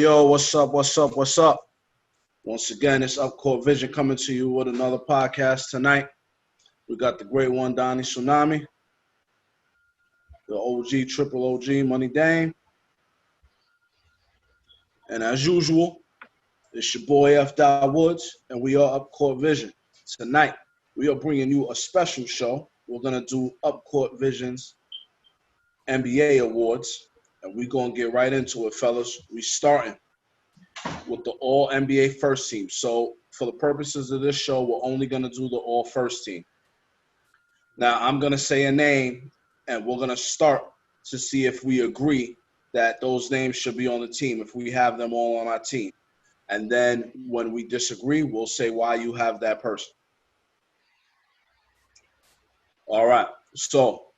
yo, what's up, what's up, what's up? Once again, it's Up Court Vision coming to you with another podcast tonight. We got the great one, Donnie Tsunami, the OG, Triple OG, Money Dame. And as usual, it's your boy F. Woods, and we are Up Court Vision. Tonight, we are bringing you a special show. We're going to do Up Court Vision's NBA Awards, and we're going to get right into it, fellas. We starting with the All-NBA First Team. So for the purposes of this show, we're only going to do the All-First Team. Now, I'm going to say a name, and we're going to start to see if we agree that those names should be on the team, if we have them all on our team. And then when we disagree, we'll say why you have that person. All right. So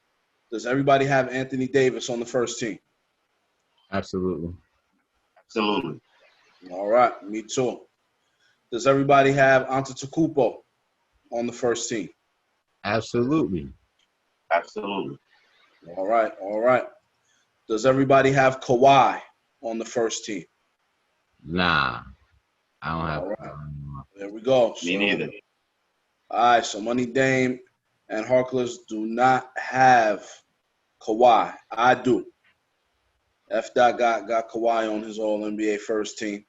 does everybody have Anthony Davis on the first team? Absolutely. Absolutely. All right. Me too. Does everybody have Antetokounmpo on the first team? Absolutely. Absolutely. All right. All right. Does everybody have Kawhi on the first team? Nah. I don't have. All right. There we go. Me neither. All right. So Money Dame and Harkless do not have Kawhi. I do. F. Dot got Kawhi on his All-NBA first team.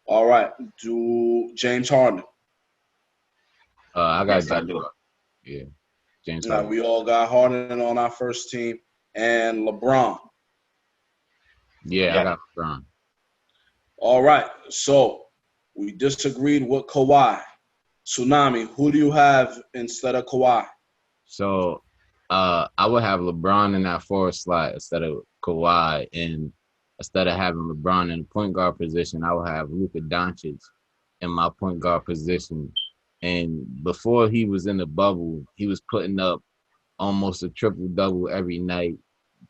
All right. Do James Harden? I got Yes, I James. do. Yeah. James Now, Harden. we all got Harden on our first team. And LeBron. Yeah, I got LeBron. All right. So we disagreed with Kawhi. Tsunami, who do you have instead of Kawhi? So I would have LeBron in that forward slot instead of Kawhi. And instead of having LeBron in the point guard position, I would have Luka Doncic in my point guard position. And before he was in the bubble, he was putting up almost a triple-double every night,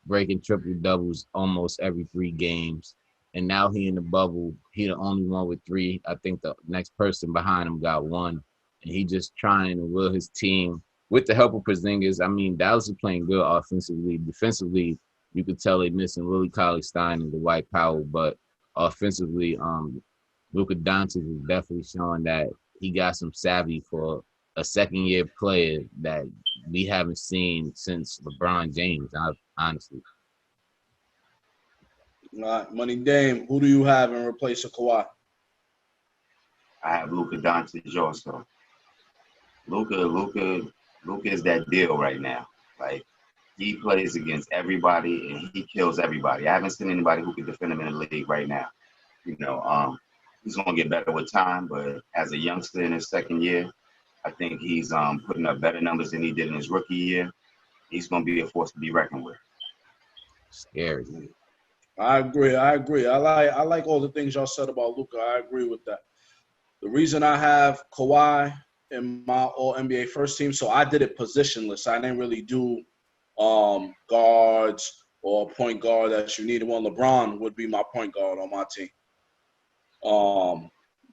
breaking triple-doubles almost every 3 games. And now he in the bubble. He the only one with 3. I think the next person behind him got 1. And he just trying to will his team with the help of Porzingis. I mean, Dallas is playing good offensively. Defensively, you could tell they're missing Willie Cauley-Stein and Dwight Powell. But offensively, Luka Doncic is definitely showing that he got some savvy for a second-year player that we haven't seen since LeBron James, honestly. All right. Money Dame, who do you have in replace of Kawhi? I have Luka Doncic also. Luka is that deal right now. Like, he plays against everybody and he kills everybody. I haven't seen anybody who can defend him in the league right now. You know, he's gonna get better with time, but as a youngster in his second year, I think he's putting up better numbers than he did in his rookie year. He's gonna be a force to be reckoned with. Scary. I agree. I like all the things y'all said about Luka. I agree with that. The reason I have Kawhi in my All-NBA first team, so I did it positionless. I didn't really do guards or point guard that you needed one. LeBron would be my point guard on my team.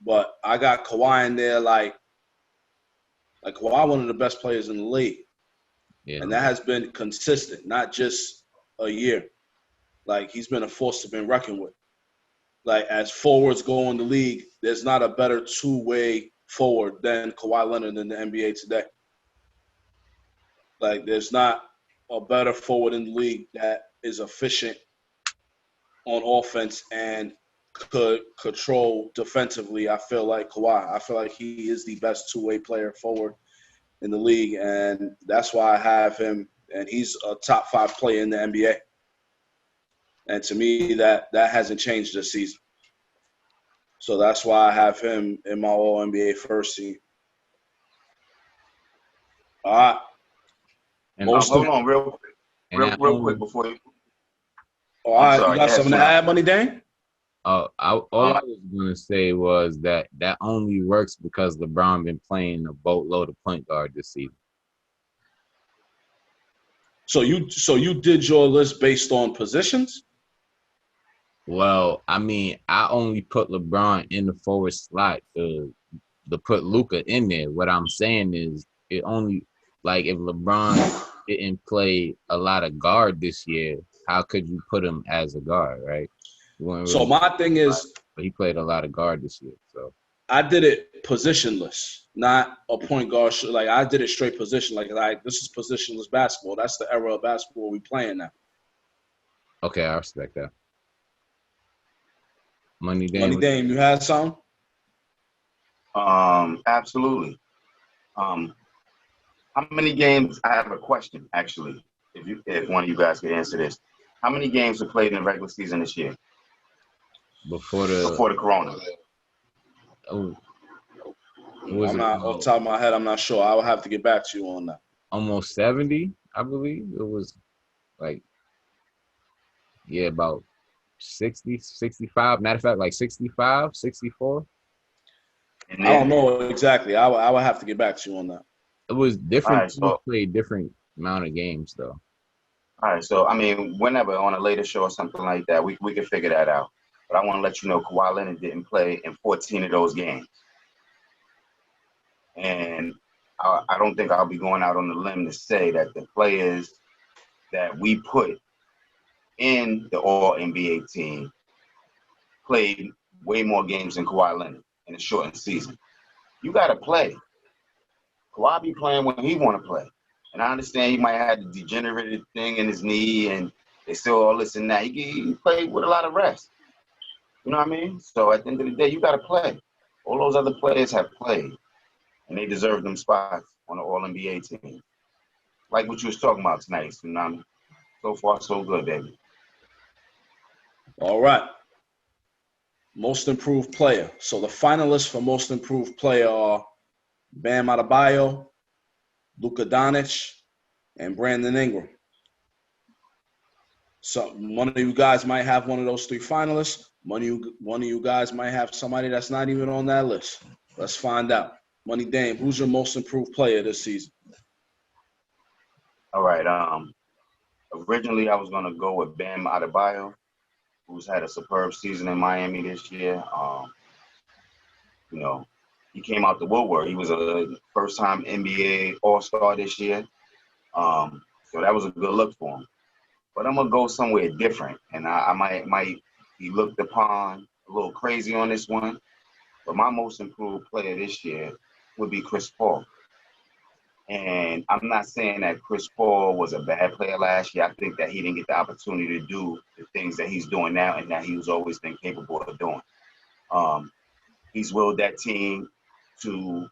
But I got Kawhi in there like Kawhi, one of the best players in the league. Yeah. And that has been consistent, not just a year. Like, he's been a force to be reckoned with. Like, as forwards go in the league, there's not a better two-way forward than Kawhi Leonard in the NBA today. Like, there's not a better forward in the league that is efficient on offense and could control defensively. I feel like Kawhi. I feel like he is the best two-way player forward in the league, and that's why I have him. And he's a top 5 player in the NBA. And to me, that hasn't changed this season. So that's why I have him in my All-NBA first team. All right. And Hold on real quick before you. All right, sorry, you got something to add, Money Dame? all I was going to say was that only works because LeBron been playing a boatload of point guard this season. So you did your list based on positions? Well, I mean, I only put LeBron in the forward slot to put Luka in there. What I'm saying is it only, like, if LeBron didn't play a lot of guard this year, how could you put him as a guard, right? He wasn't So really, my thing is, but he played a lot of guard this year. So I did it positionless, not a point guard. Like I did it straight position. Like this is positionless basketball. That's the era of basketball we playing now. okay, I respect that. Money Money Dame. Dame, you had some? Absolutely. How many games? I have a question actually. If one of you guys could answer this, how many games were played in the regular season this year before before the Corona? oh, was I'm it not off the top of my head. I'm not sure. I will have to get back to you on that. almost 70, I believe. It was like, yeah, about 60, 65. Matter of fact, like 65, 64. And I don't then, know exactly. I would have to get back to you on that. It was all different. right, Teams so played different amount of games, though. I mean, whenever on a later show or something like that, we can figure that out. But I want to let you know Kawhi Leonard didn't play in 14 of those games. And I don't think I'll be going out on the limb to say that the players that we put in the All-NBA team played way more games than Kawhi Leonard in a shortened season. You got to play. Kawhi be playing when he want to play. And I understand he might have had the degenerated thing in his knee and they still all this and that. He played with a lot of rest. You know what I mean? So at the end of the day, you got to play. All those other players have played, and they deserve them spots on the All-NBA team. Like what you was talking about tonight, Tsunami. So far, so good, baby. All right. Most improved player. So the finalists for most improved player are Bam Adebayo, Luka Doncic, and Brandon Ingram. So one of you guys might have one of those three finalists. One of you guys might have somebody that's not even on that list. Let's find out. Money Dame, who's your most improved player this season? All right. Originally, I was going to go with Bam Adebayo, who's had a superb season in Miami this year. You know, he came out the woodwork. He was a first-time NBA All-Star this year. So that was a good look for him. But I'm going to go somewhere different, and I might be looked upon a little crazy on this one. But my most improved player this year would be Chris Paul. And I'm not saying that Chris Paul was a bad player last year. I think that he didn't get the opportunity to do the things that he's doing now and that he's always been capable of doing. He's willed that team to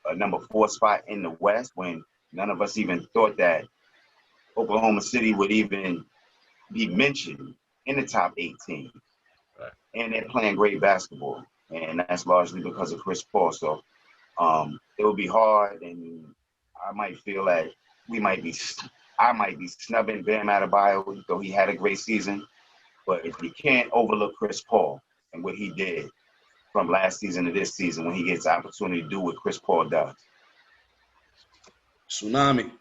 a number 4 spot in the West when none of us even thought that Oklahoma City would even be mentioned in the top 18. Right. And they're playing great basketball. And that's largely because of Chris Paul. So it will be hard, and I might feel that I might be snubbing Bam Adebayo, though he had a great season. But if you can't overlook Chris Paul and what he did from last season to this season when he gets the opportunity to do what Chris Paul does. Tsunami.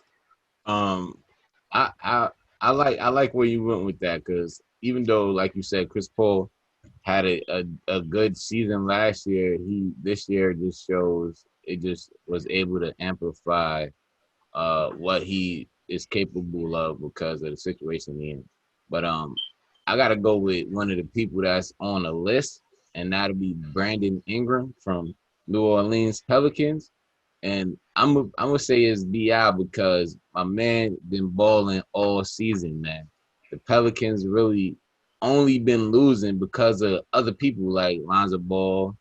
I like where you went with that, because even though, like you said, Chris Paul had a good season last year, this year just shows it just was able to amplify what he is capable of because of the situation he's in. But I gotta go with one of the people that's on the list, and that'll be Brandon Ingram from New Orleans Pelicans. And I'm gonna say it's BI because my man been balling all season, man. The Pelicans really only been losing because of other people like Lonzo Ball,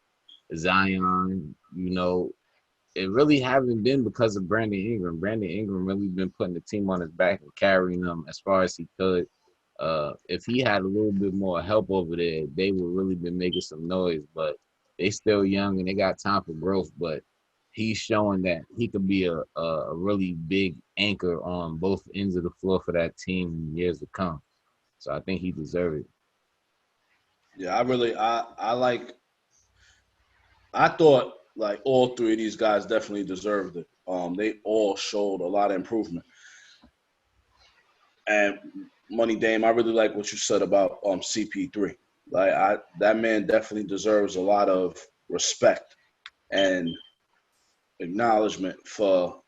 Zion. You know, it really haven't been because of Brandon Ingram. Brandon Ingram really been putting the team on his back and carrying them as far as he could. If he had a little bit more help over there, they would really been making some noise. But they still young and they got time for growth. But he's showing that he could be a really big anchor on both ends of the floor for that team in years to come. So I think he deserved it. Yeah, I thought like all three of these guys definitely deserved it. They all showed a lot of improvement. And Money Dame, I really like what you said about CP3. Like that man definitely deserves a lot of respect and acknowledgement for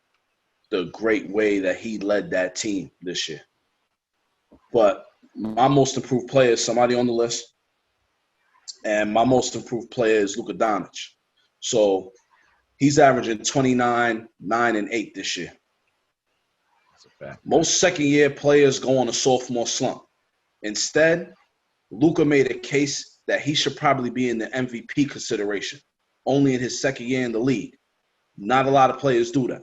the great way that he led that team this year. But my most improved player is somebody on the list. and my most improved player is Luka Doncic. So he's averaging 29, 9, and 8 this year. That's a fact. Most second-year players go on a sophomore slump. Instead, Luka made a case that he should probably be in the MVP consideration, only in his second year in the league. Not a lot of players do that.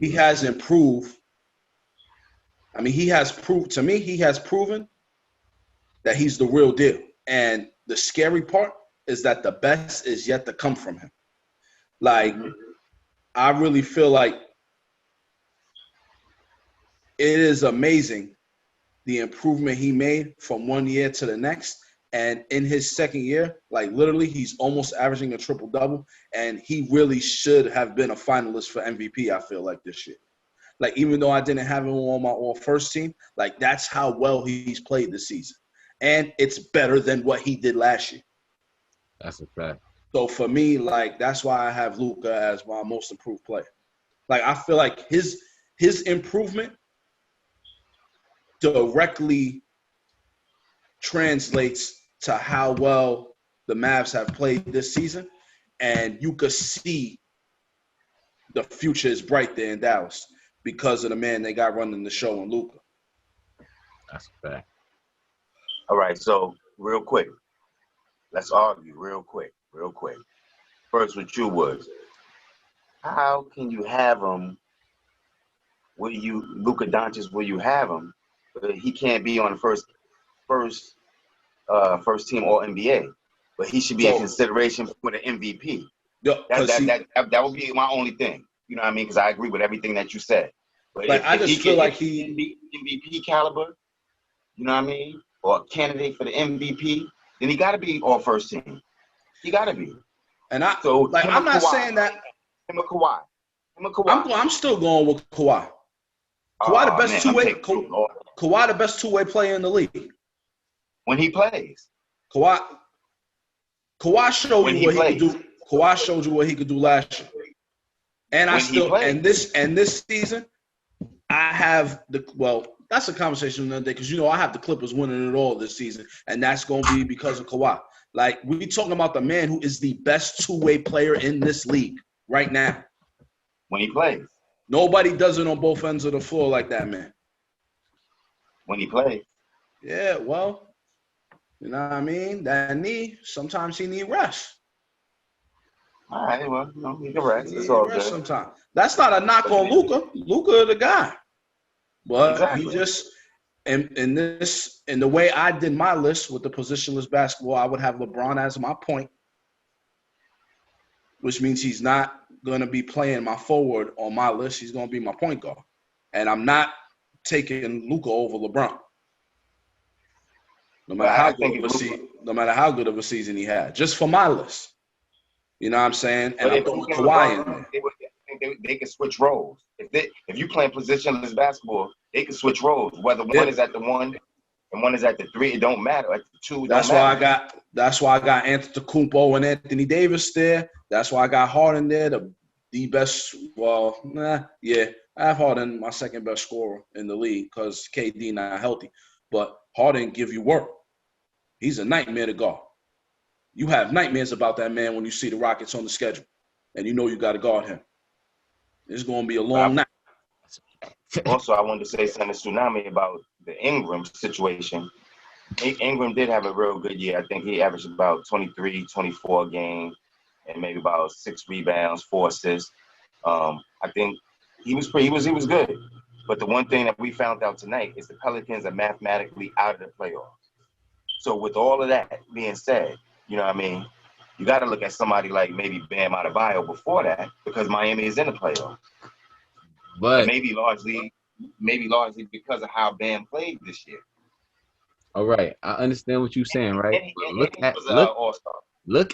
He has improved. I mean, he has proved to me, he has proven that he's the real deal. And the scary part is that the best is yet to come from him. Like, I really feel like it is amazing the improvement he made from one year to the next. And in his second year, like literally, he's almost averaging a triple-double. And he really should have been a finalist for MVP, I feel like, this year. Like, even though I didn't have him on my all-first team, like, that's how well he's played this season. And it's better than what he did last year. That's a fact. So for me, like, that's why I have Luka as my most improved player. Like, I feel like his improvement directly translates to how well the Mavs have played this season. And you could see the future is bright there in Dallas because of the man they got running the show in Luka. That's a fact. All right, so real quick, let's argue real quick. First with you, Woods. How can you have him Luka Doncic, where you have him, but he can't be on the first team All NBA, but he should be a consideration for the MVP. That would be my only thing. You know what I mean? Because I agree with everything that you said. But like, I just feel like he MVP caliber, you know what I mean, or a candidate for the MVP, then he got to be all first team. He got to be. And I'm not saying that. Him or Kawhi. I'm still going with Kawhi. Kawhi the best two-way. Kawhi the best two-way player in the league. When he plays. Kawhi showed you what he could do. Kawhi showed you what he could do last year. And this season, I have that's a conversation another day because I have the Clippers winning it all this season, and that's going to be because of Kawhi. Like, we talking about the man who is the best two-way player in this league right now. When he plays. Nobody does it on both ends of the floor like that, man. When he plays. Yeah, well, you know what I mean? That knee, sometimes he need rest. All right, well, he can rest. It's all good. Sometimes. That's not a knock on Luka. Luka the guy. But exactly. He just in the way I did my list with the positionless basketball, I would have LeBron as my point, which means he's not going to be playing my forward on my list. He's going to be my point guard. And I'm not taking Luka over LeBron. No matter how good of a season he had, just for my list. You know what I'm saying? And I'm throwing Kawhi in there. They can switch roles. If you playing positionless basketball, they can switch roles. Whether one is at the 1 and one is at the 3, it don't matter. At the 2, that's why I got Antetokounmpo and Anthony Davis there. That's why I got Harden there, the best. I have Harden my second best scorer in the league because KD not healthy, but Harden give you work. He's a nightmare to guard. You have nightmares about that man when you see the Rockets on the schedule, and you know you got to guard him. It's going to be a long night. Also, I wanted to say something to Tsunami about the Ingram situation. Ingram did have a real good year. I think he averaged about 23, 24 a game, and maybe about 6 rebounds, 4 assists. I think he was good. But the one thing that we found out tonight is the Pelicans are mathematically out of the playoffs. So with all of that being said, you know what I mean, you got to look at somebody like maybe Bam Adebayo before that because Miami is in the playoffs. But maybe largely because of how Bam played this year. All right, I understand what you're saying, right? Look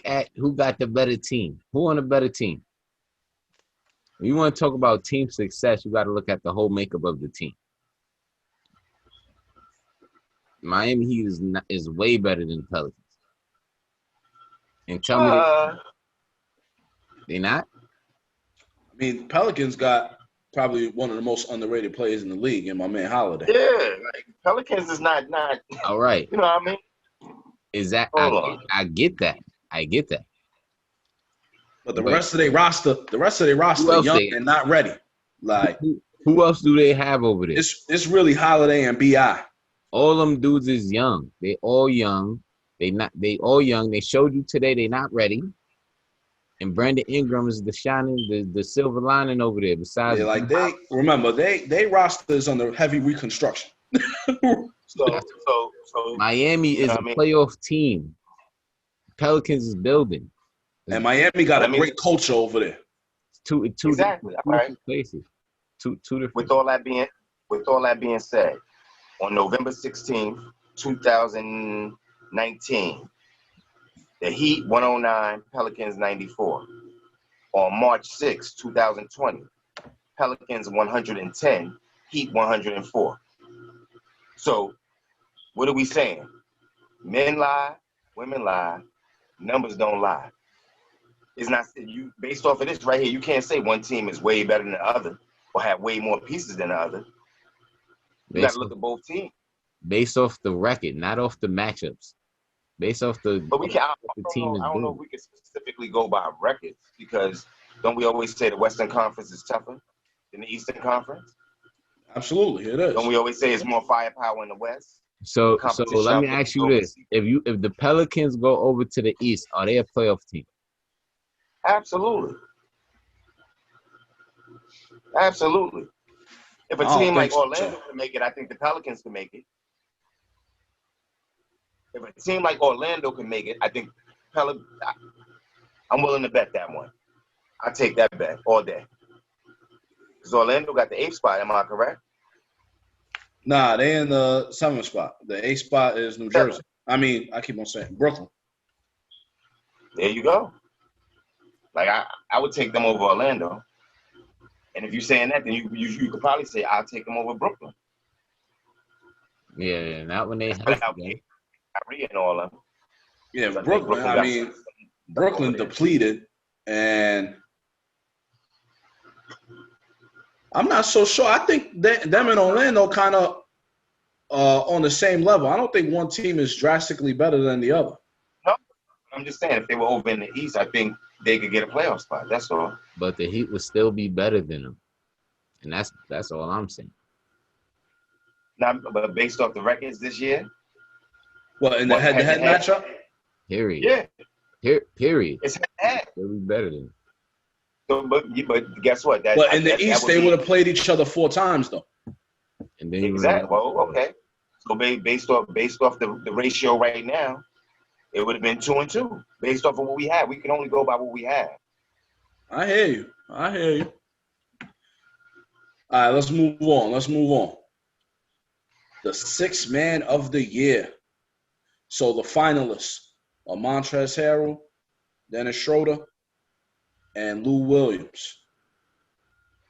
at who got the better team. Who on a better team? When you want to talk about team success, you got to look at the whole makeup of the team. Miami Heat is way better than the Pelicans. And tell me they not? I mean, Pelicans got probably one of the most underrated players in the league in my man Holiday. Yeah, like Pelicans is not all right. You know what I mean? Is that Hold on. I get that. I get that. But the But rest of their roster, else young they and not ready. Like who else do they have over there? it's really Holiday and Bi. All them dudes is young. They all young. They all young. They showed you today they not ready. And Brandon Ingram is the shining, the silver lining over there. Besides, They roster is under heavy reconstruction. So Miami is a playoff team. Pelicans is building. And Miami got a great culture over there. Two exactly. Two different places. Two different. With all that being said, on November 16th, 2019, the Heat 109, Pelicans 94. On March 6, 2020, Pelicans 110, Heat 104. So, what are we saying? Men lie, women lie, numbers don't lie. It's not you based off of this right here. You can't say one team is way better than the other or have way more pieces than the other. You got to look at both teams. Based off the record, not off the matchups. Based off the. But we can. I don't know if we can specifically go by records because don't we always say the Western Conference is tougher than the Eastern Conference? Absolutely, it is. Don't we always say it's more firepower in the West? So let me ask you this: if the Pelicans go over to the East, are they a playoff team? Absolutely. If a team like Orlando can make it, I think the Pelicans can make it. If a team like Orlando can make it, I think I'm willing to bet that one. I take that bet all day. Because Orlando got the 8th spot, am I correct? Nah, they in the 7th spot. The 8th spot is New Jersey. I mean, I keep on saying Brooklyn. There you go. Like I would take them over Orlando. And if you're saying that, then you could probably say I'll take them over Brooklyn. Yeah, not when they have Kyrie and all of them. Yeah, Brooklyn. I mean, Brooklyn depleted, and I'm not so sure. I think them and Orlando kind of on the same level. I don't think one team is drastically better than the other. No, I'm just saying if they were over in the East, I think they could get a playoff spot. That's all. But the Heat would still be better than them, and that's all I'm saying. Not, but based off the records this year. Well, in the head-to-head matchup. Period. Yeah. Period. It's head. They'll be better than. So, but guess what? But in the East, they would have played each other 4 times, though. And then exactly. Well, okay. So based off the ratio right now, it would have been 2-2. Based off of what we had, we can only go by what we have. I hear you. All right, let's move on. The 6th man of the year. So the finalists are Montrezl Harrell, Dennis Schroeder, and Lou Williams.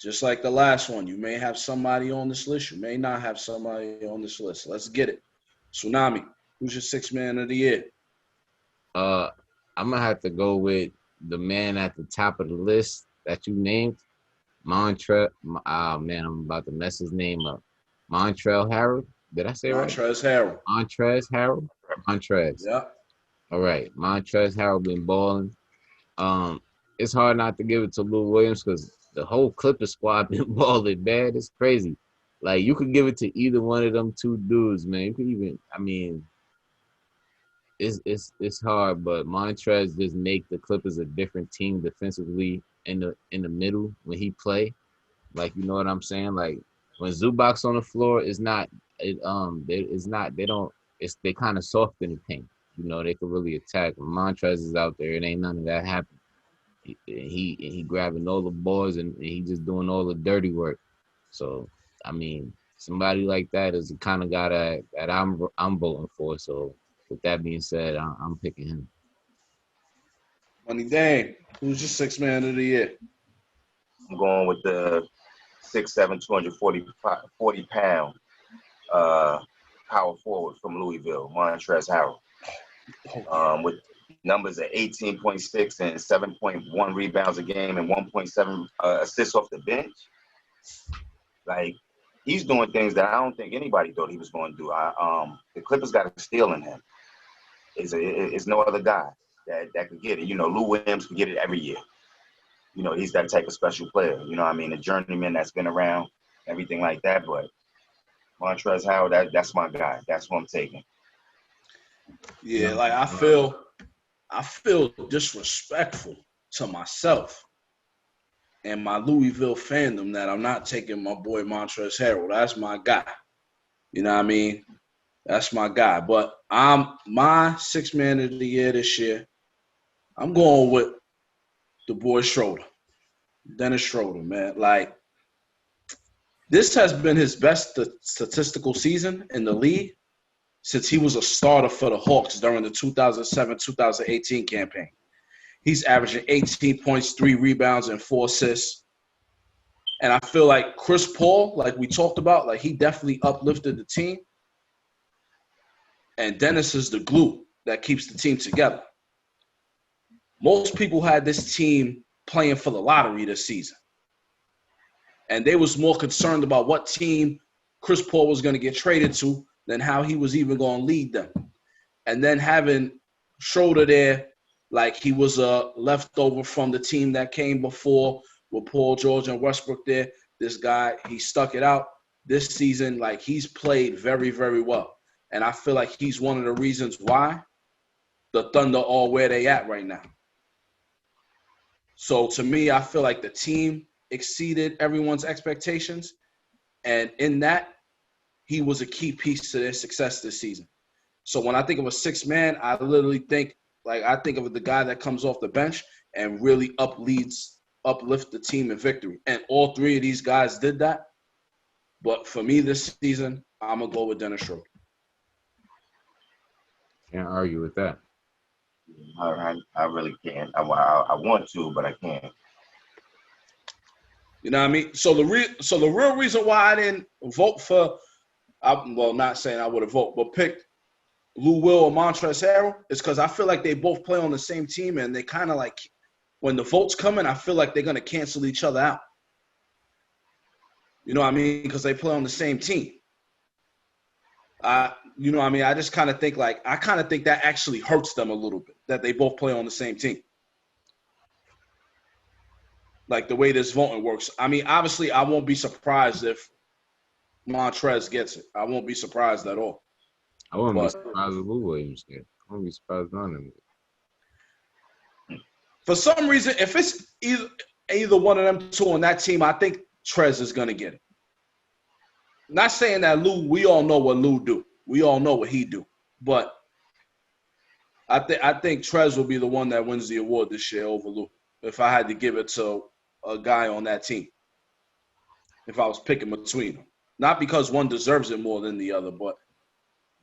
Just like the last one, you may have somebody on this list. You may not have somebody on this list. Let's get it. Tsunami, who's your 6th man of the year? I'm going to have to go with the man at the top of the list that you named, Montrezl. Oh, man, I'm about to mess his name up. Montrezl Harrell. Did I say right? Montrezl Harrell. Montrezl. Yeah. All right. Montrezl Harrell been balling. It's hard not to give it to Lou Williams because the whole Clippers squad been balling bad. It's crazy. Like, you could give it to either one of them 2 dudes, man. You could even, I mean, it's hard, but Montrezl just make the Clippers a different team defensively in the middle when he play. Like, you know what I'm saying? Like, when Zubac's on the floor, they kind of soft in the paint. You know, they could really attack. When Montrezl is out there, it ain't none of that happening. He grabbing all the balls and he just doing all the dirty work. So, I mean, somebody like that is the kind of guy that I'm voting for. So, with that being said, I'm picking him. Money Dame, who's your 6th man of the year? I'm going with the 6'7", 240-pound power forward from Louisville, Montrezl Harrell, with numbers at 18.6 and 7.1 rebounds a game and 1.7 assists off the bench. Like, he's doing things that I don't think anybody thought he was going to do. The Clippers got a steal in him. It's no other guy that could get it. You know, Lou Williams could get it every year. You know, he's that type of special player. You know what I mean? A journeyman that's been around, everything like that. But Montrezl Harrell, that's my guy. That's who I'm taking. Yeah, like I feel disrespectful to myself and my Louisville fandom that I'm not taking my boy Montrezl Harrell. That's my guy. You know what I mean? That's my guy. But I'm my sixth man of the year this year. I'm going with the boy Schroeder, Dennis Schroeder, man. Like, this has been his best statistical season in the league since he was a starter for the Hawks during the 2007-2018 campaign. He's averaging 18 points, 3 rebounds, and 4 assists. And I feel like Chris Paul, like we talked about, like he definitely uplifted the team. And Dennis is the glue that keeps the team together. Most people had this team playing for the lottery this season. And they was more concerned about what team Chris Paul was going to get traded to than how he was even going to lead them. And then having Schroeder there, like he was a leftover from the team that came before with Paul George and Westbrook there. This guy, he stuck it out this season. Like, he's played very, very well. And I feel like he's one of the reasons why the Thunder are where they at right now. So to me, I feel like the team exceeded everyone's expectations. And in that, he was a key piece to their success this season. So when I think of a sixth man, I literally think, like, I think of the guy that comes off the bench and really uplift the team in victory. And all three of these guys did that. But for me this season, I'm going to go with Dennis Schroeder. Can't argue with that. I really can't. I want to, but I can't. You know what I mean? So the real reason why I didn't vote for, well, not saying I would have voted, but picked Lou Will or Montrezl Harrell is because I feel like they both play on the same team, and they kind of like, when the votes come in, I feel like they're going to cancel each other out. You know what I mean? Because they play on the same team. You know what I mean? I just kind of think that actually hurts them a little bit, that they both play on the same team. Like the way this voting works. I mean, obviously, I won't be surprised if Montrez gets it. I won't be surprised at all. I wouldn't be surprised if Lou Williams did. I wouldn't be surprised none of it. For some reason, if it's either one of them two on that team, I think Trez is going to get it. Not saying that Lou, we all know what Lou do. We all know what he do. But I think Trez will be the one that wins the award this year over Lou, if I had to give it to a guy on that team, if I was picking between them. Not because one deserves it more than the other, but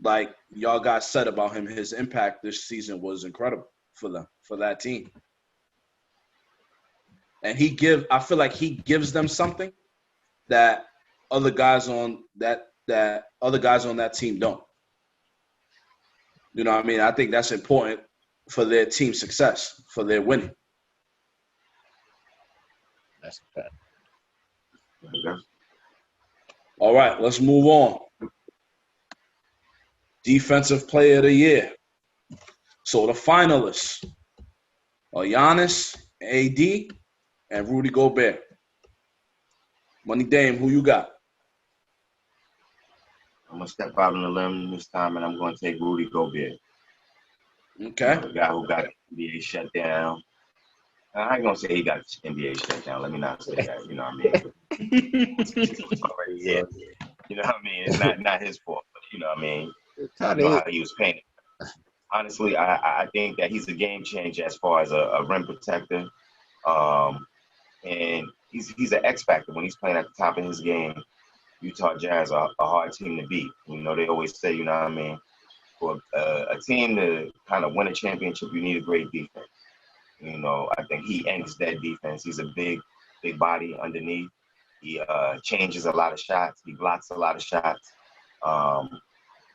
like y'all guys said about him, his impact this season was incredible for that team. And I feel like he gives them something that other guys on that team don't. You know what I mean? I think that's important for their team success, for their winning. That's a fact. All right, let's move on. Defensive Player of the Year. So the finalists are Giannis, AD, and Rudy Gobert. Money Dame, who you got? I'm going to step out on the limb this time, and I'm going to take Rudy Gobert. Okay. The guy who got the NBA shut down. I ain't going to say he got the NBA shut down. Let me not say that. You know what I mean? Yeah. You know what I mean? It's not his fault. But you know what I mean? I know how he was painted. Honestly, I think that he's a game changer as far as a rim protector. And he's an X factor when he's playing at the top of his game. Utah Jazz are a hard team to beat. You know, they always say, you know what I mean, for a team to kind of win a championship, you need a great defense. You know, I think he ends that defense. He's a big body underneath. He changes a lot of shots. He blocks a lot of shots. I'm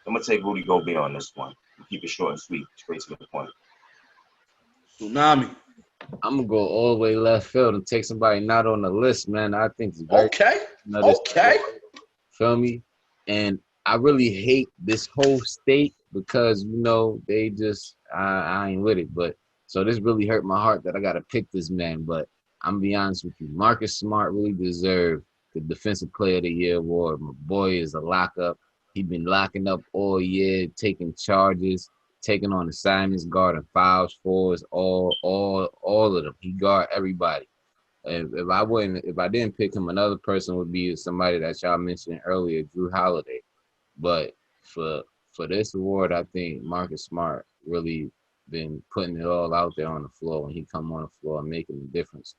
going to take Rudy Gobert on this one. Keep it short and sweet, straight to the point. Tsunami. I'm going to go all the way left field and take somebody not on the list, man. I think it's very Okay. Feel me? And I really hate this whole state because they just I ain't with it. But so this really hurt my heart that I gotta pick this man. But I'm gonna be honest with you, Marcus Smart really deserved the Defensive Player of the Year award. My boy is a lockup. He been locking up all year, taking charges, taking on assignments, guarding fouls, fours, all of them. He guard everybody. If I didn't pick him, another person would be somebody that y'all mentioned earlier, Drew Holiday. But for this award, I think Marcus Smart really been putting it all out there on the floor when he come on the floor and making a difference.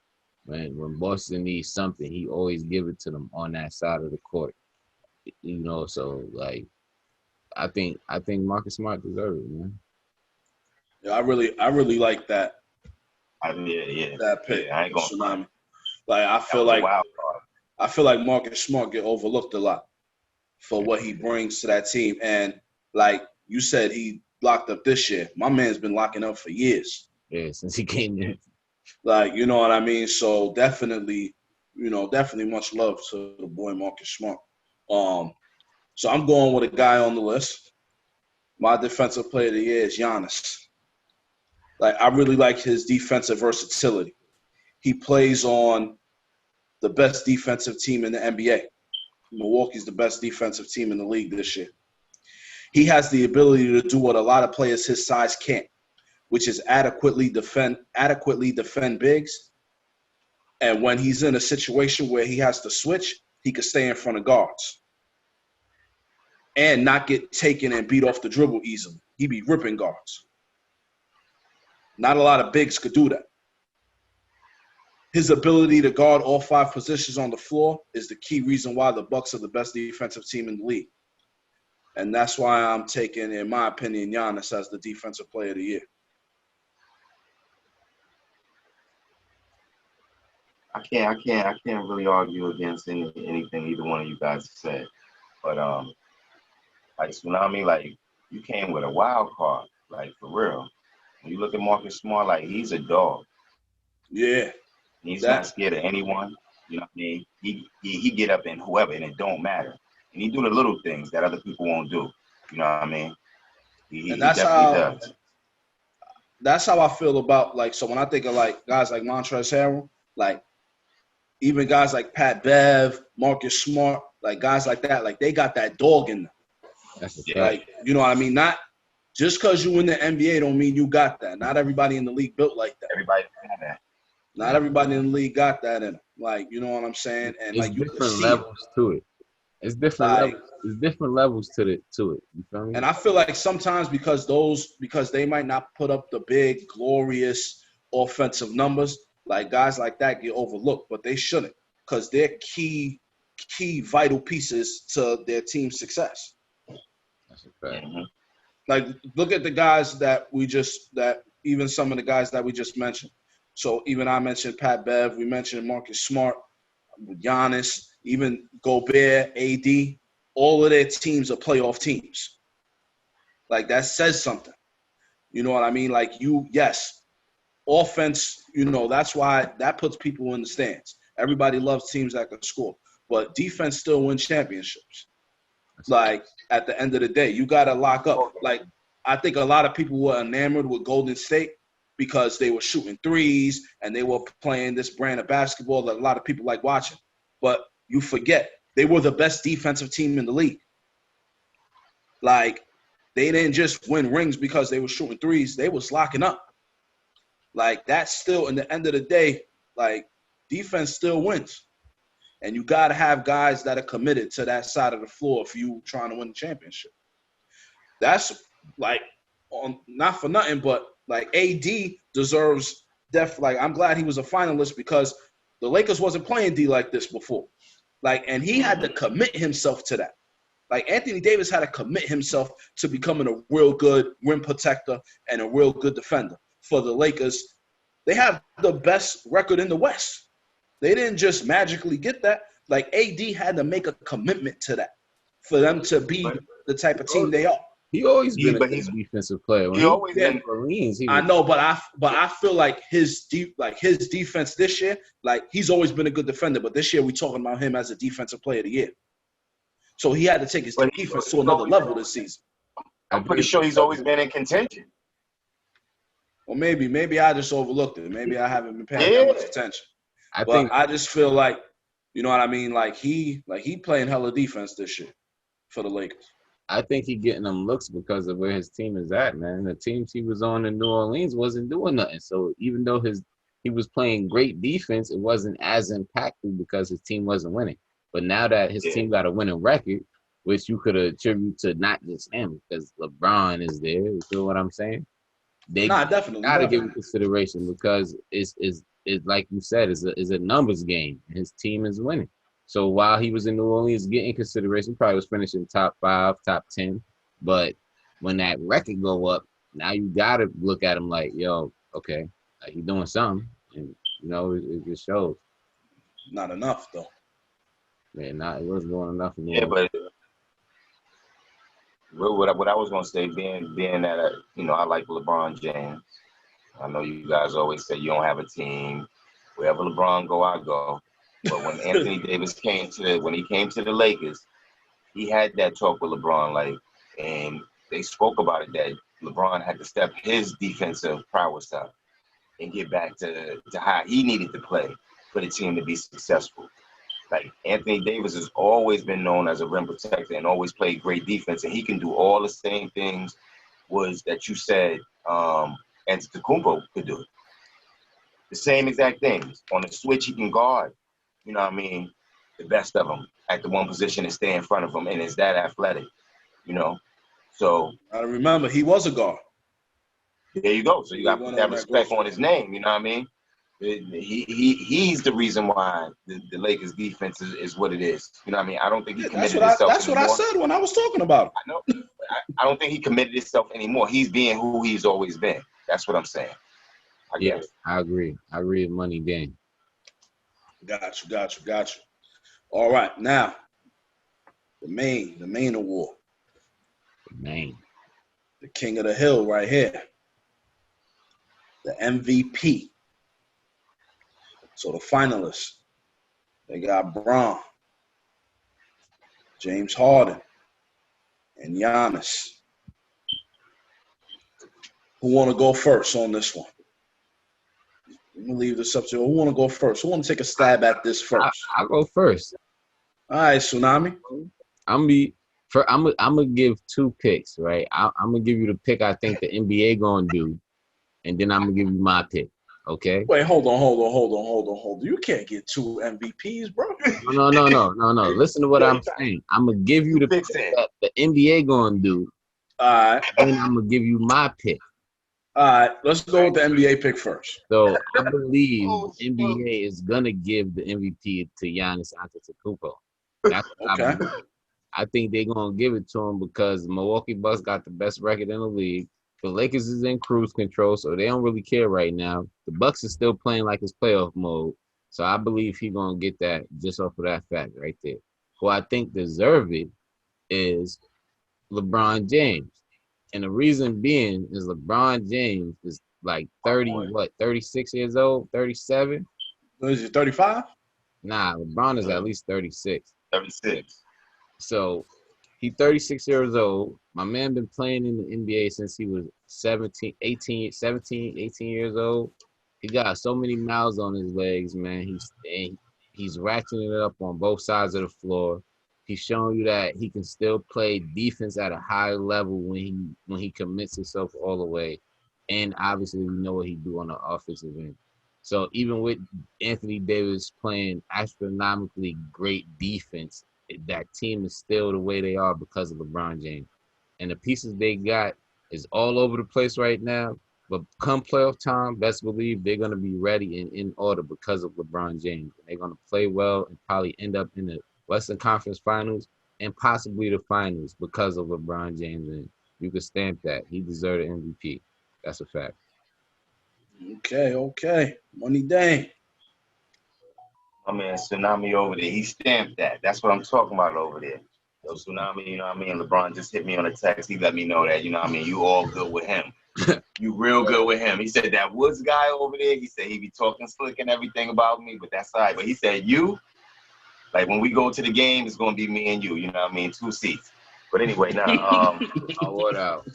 When Boston needs something, he always give it to them on that side of the court. So like I think Marcus Smart deserves it, man. Yeah, I really like that. That pick. Yeah, I ain't gonna Tsunami. Like I feel like Marcus Smart get overlooked a lot for what he brings to that team. And like you said, he locked up this year. My man's been locking up for years. Yeah, since he came in. Like, you know what I mean? So definitely much love to the boy Marcus Smart. So I'm going with a guy on the list. My defensive player of the year is Giannis. Like, I really like his defensive versatility. He plays on the best defensive team in the NBA. Milwaukee's the best defensive team in the league this year. He has the ability to do what a lot of players his size can't, which is adequately defend bigs. And when he's in a situation where he has to switch, he can stay in front of guards and not get taken and beat off the dribble easily. He be ripping guards. Not a lot of bigs could do that. His ability to guard all 5 positions on the floor is the key reason why the Bucks are the best defensive team in the league. And that's why I'm taking, in my opinion, Giannis as the defensive player of the year. I can't really argue against anything either one of you guys said. But like Tsunami, like you came with a wild card, like for real. When you look at Marcus Smart, like he's a dog. Yeah. He's not scared of anyone. You know what I mean? He get up in whoever, and it don't matter. And he do the little things that other people won't do. You know what I mean? He definitely does. That's how I feel about, like, so when I think of like guys like Montrezl Harrell, like even guys like Pat Bev, Marcus Smart, like guys like that, like they got that dog in them. That's like, you know what I mean? Not just because you in the NBA don't mean you got that. Not everybody in the league built like that. Everybody got that. Not everybody in the league got that in them. Like, you know what I'm saying? And it's like you different levels to it. It's different levels. There's different levels to it. You feel me? And I feel like sometimes because they might not put up the big, glorious offensive numbers, like guys like that get overlooked, but they shouldn't, because they're key vital pieces to their team's success. That's a fact. Mm-hmm. Like, look at the guys even some of the guys that we just mentioned. So even I mentioned Pat Bev, we mentioned Marcus Smart, Giannis, even Gobert, AD, all of their teams are playoff teams. Like, that says something. You know what I mean? Like, offense, that's why that puts people in the stands. Everybody loves teams that can score. But defense still wins championships. Like, at the end of the day, you got to lock up. Like, I think a lot of people were enamored with Golden State because they were shooting threes and they were playing this brand of basketball that a lot of people like watching. But you forget, they were the best defensive team in the league. Like, they didn't just win rings because they were shooting threes. They was locking up. Like, that's still, in the end of the day, like, defense still wins. And you got to have guys that are committed to that side of the floor if you trying to win the championship. That's, like, not for nothing, but, like, AD deserves I'm glad he was a finalist because the Lakers wasn't playing D like this before. Like, and he had to commit himself to that. Like, Anthony Davis had to commit himself to becoming a real good rim protector and a real good defender. For the Lakers, they have the best record in the West. They didn't just magically get that. Like, AD had to make a commitment to that for them to be the type of team they are. He always been a defensive player. He always been Marines. I know, but I feel like his defense this year, like, he's always been a good defender. But this year we talking about him as a defensive player of the year. So he had to take his defense to another level this season. I'm pretty sure he's always been in contention. Or maybe I just overlooked it. Maybe I haven't been paying that much attention. I just feel like, you know what I mean? Like he playing hella defense this year for the Lakers. I think he getting them looks because of where his team is at, man. The teams he was on in New Orleans wasn't doing nothing. So even though he was playing great defense, it wasn't as impactful because his team wasn't winning. But now that his team got a winning record, which you could attribute to not just him, because LeBron is there. You feel what I'm saying? They definitely gotta give him consideration because it's like you said, it's a numbers game. His team is winning. So while he was in New Orleans getting consideration, probably was finishing top 5, top 10. But when that record go up, now you gotta look at him like, yo, okay, like he doing something, and you know it just shows. Not enough though. Man, it wasn't doing enough. But what I was gonna say, being that I like LeBron James. I know you guys always say you don't have a team. Wherever LeBron go, I go. But when Anthony Davis came to the Lakers, he had that talk with LeBron, and they spoke about it that LeBron had to step his defensive prowess up and get back to how he needed to play for the team to be successful. Like Anthony Davis has always been known as a rim protector and always played great defense, and he can do all the same things that you said Antetokounmpo could do. The same exact things. On the switch, he can guard. You know what I mean? The best of them at the one position and stay in front of them, and is that athletic, So I remember he was a guard. There you go. So you got to put that respect on his name. You know what I mean? He's the reason why the Lakers defense is what it is. You know what I mean? I don't think he committed himself. That's what I said when I was talking about him. I know. I don't think he committed himself anymore. He's being who he's always been. That's what I'm saying. I guess. I agree. I read money game. Got you. All right, now the main award. The King of the Hill right here. The MVP. So the finalists, they got Bron, James Harden, and Giannis. Who want to go first on this one? Let me leave this up to you. Who want to go first? Who want to take a stab at this first? I'll go first. All right, Tsunami. I'm gonna give 2 picks, right? I'm gonna give you the pick I think the NBA gonna do, and then I'm gonna give you my pick. Okay. Wait, hold on. You can't get 2 MVPs, bro. No. Listen to what I'm saying. I'm gonna give you the pick that the NBA gonna do. All right. And I'm gonna give you my pick. All right, let's go with the NBA pick first. So I believe the NBA is gonna give the MVP to Giannis Antetokounmpo. That's what okay. I think they're gonna give it to him because the Milwaukee Bucks got the best record in the league. The Lakers is in cruise control, so they don't really care right now. The Bucks is still playing like it's playoff mode, so I believe he's gonna get that just off of that fact right there. Who I think deserve it is LeBron James. And the reason being is LeBron James is like 36 years old, 37? Is he 35? Nah, LeBron is at least 36. 36. So he's 36 years old. My man been playing in the NBA since he was 17, 18 years old. He got so many miles on his legs, man. He's ratcheting it up on both sides of the floor. He's showing you that he can still play defense at a high level when he commits himself all the way. And obviously we know what he do on the offensive end. So even with Anthony Davis playing astronomically great defense, that team is still the way they are because of LeBron James. And the pieces they got is all over the place right now. But come playoff time, best believe they're going to be ready and in order because of LeBron James. They're going to play well and probably end up in the Western Conference Finals and possibly the finals because of LeBron James. And you can stamp that. He deserved an MVP. That's a fact. Okay. Money Dame. My man Tsunami over there, he stamped that. That's what I'm talking about over there. So Tsunami, you know what I mean? LeBron just hit me on a text. He let me know that, you know what I mean? You all good with him. You real good with him. He said that Woods guy over there, he said he be talking slick and everything about me, but that's all right. But he said you, like when we go to the game, it's going to be me and you know what I mean? 2 seats. But anyway, now Oh, what out?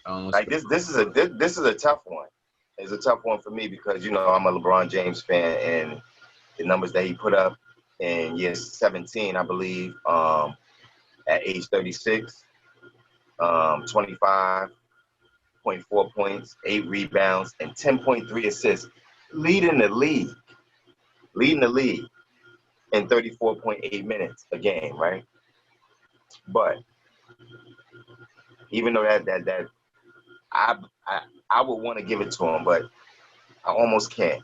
like this is a tough one. It's a tough one for me because I'm a LeBron James fan, and the numbers that he put up in year 17, I believe, at age 36, 25.4 points, 8 rebounds, and 10.3 assists, leading the league in 34.8 minutes a game, right? But even though that I would want to give it to him, but I almost can't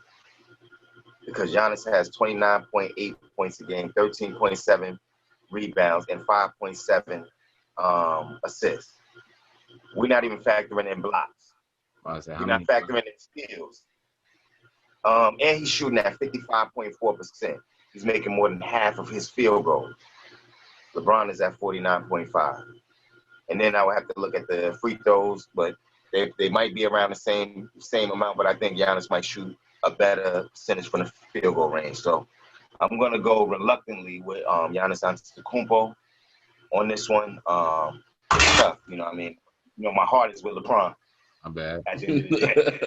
because Giannis has 29.8 points a game, 13.7 rebounds, and 5.7 assists. We're not even factoring in blocks. We're not factoring in steals. And he's shooting at 55.4%. He's making more than half of his field goals. LeBron is at 49.5. And then I would have to look at the free throws, but they might be around the same amount, but I think Giannis might shoot a better percentage from the field goal range. So I'm going to go reluctantly with Giannis Antetokounmpo on this one. It's tough, you know what I mean? My heart is with LeBron. My bad. At the end of the day.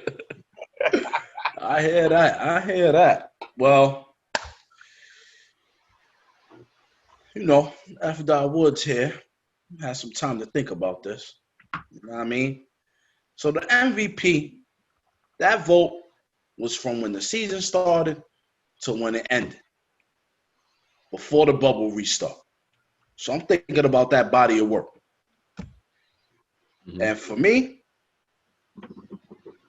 I hear that. Well, after Woods here, had some time to think about this. You know what I mean? So the MVP, that vote was from when the season started to when it ended, before the bubble restart. So I'm thinking about that body of work. Mm-hmm. And for me,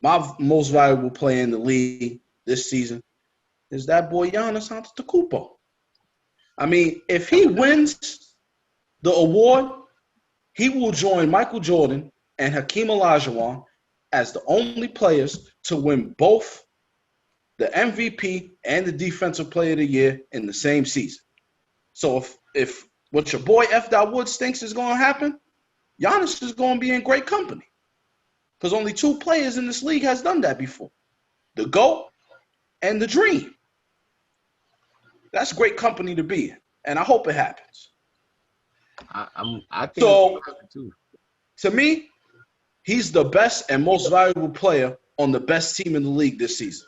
my most valuable player in the league this season is that boy Giannis Antetokounmpo. I mean, if he wins the award, he will join Michael Jordan and Hakeem Olajuwon as the only players to win both the MVP and the Defensive Player of the Year in the same season. So if what your boy F. Woods thinks is going to happen, Giannis is going to be in great company. Because only 2 players in this league has done that before. The GOAT and the Dream. That's great company to be in. And I hope it happens. I think so. Too. To me, he's the best and most valuable player on the best team in the league this season.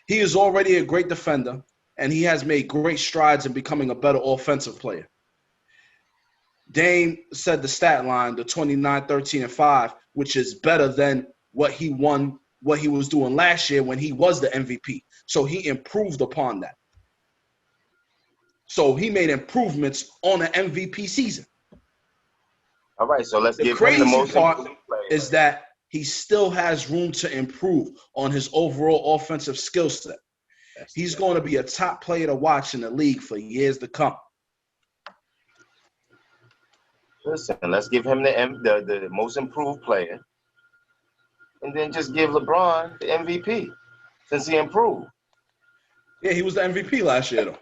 He is already a great defender, and he has made great strides in becoming a better offensive player. Dame said the stat line, the 29, 13, and 5, which is better than what he was doing last year when he was the MVP. So he improved upon that. So he made improvements on an MVP season. All right, so let's give him the most part is that he still has room to improve on his overall offensive skill set. He's going to be a top player to watch in the league for years to come. Listen, let's give him the most improved player, and then just give LeBron the MVP since he improved. Yeah, he was the MVP last year, though.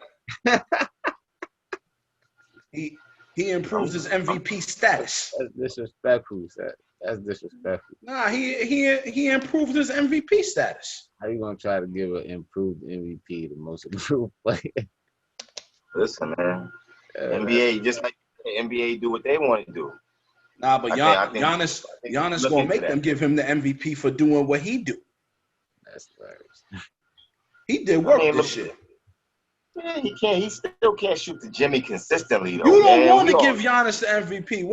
He improved his MVP status. That's disrespectful, sir. That's disrespectful. Nah, he improved his MVP status. How you gonna try to give an improved MVP the most improved player? Listen, man. NBA, just like the NBA do what they want to do. Nah, but Giannis gonna make them give him the MVP for doing what he do. That's right. He did work this year. Yeah, he can't. He still can't shoot the Jimmy consistently, though. You don't want to give Giannis the MVP.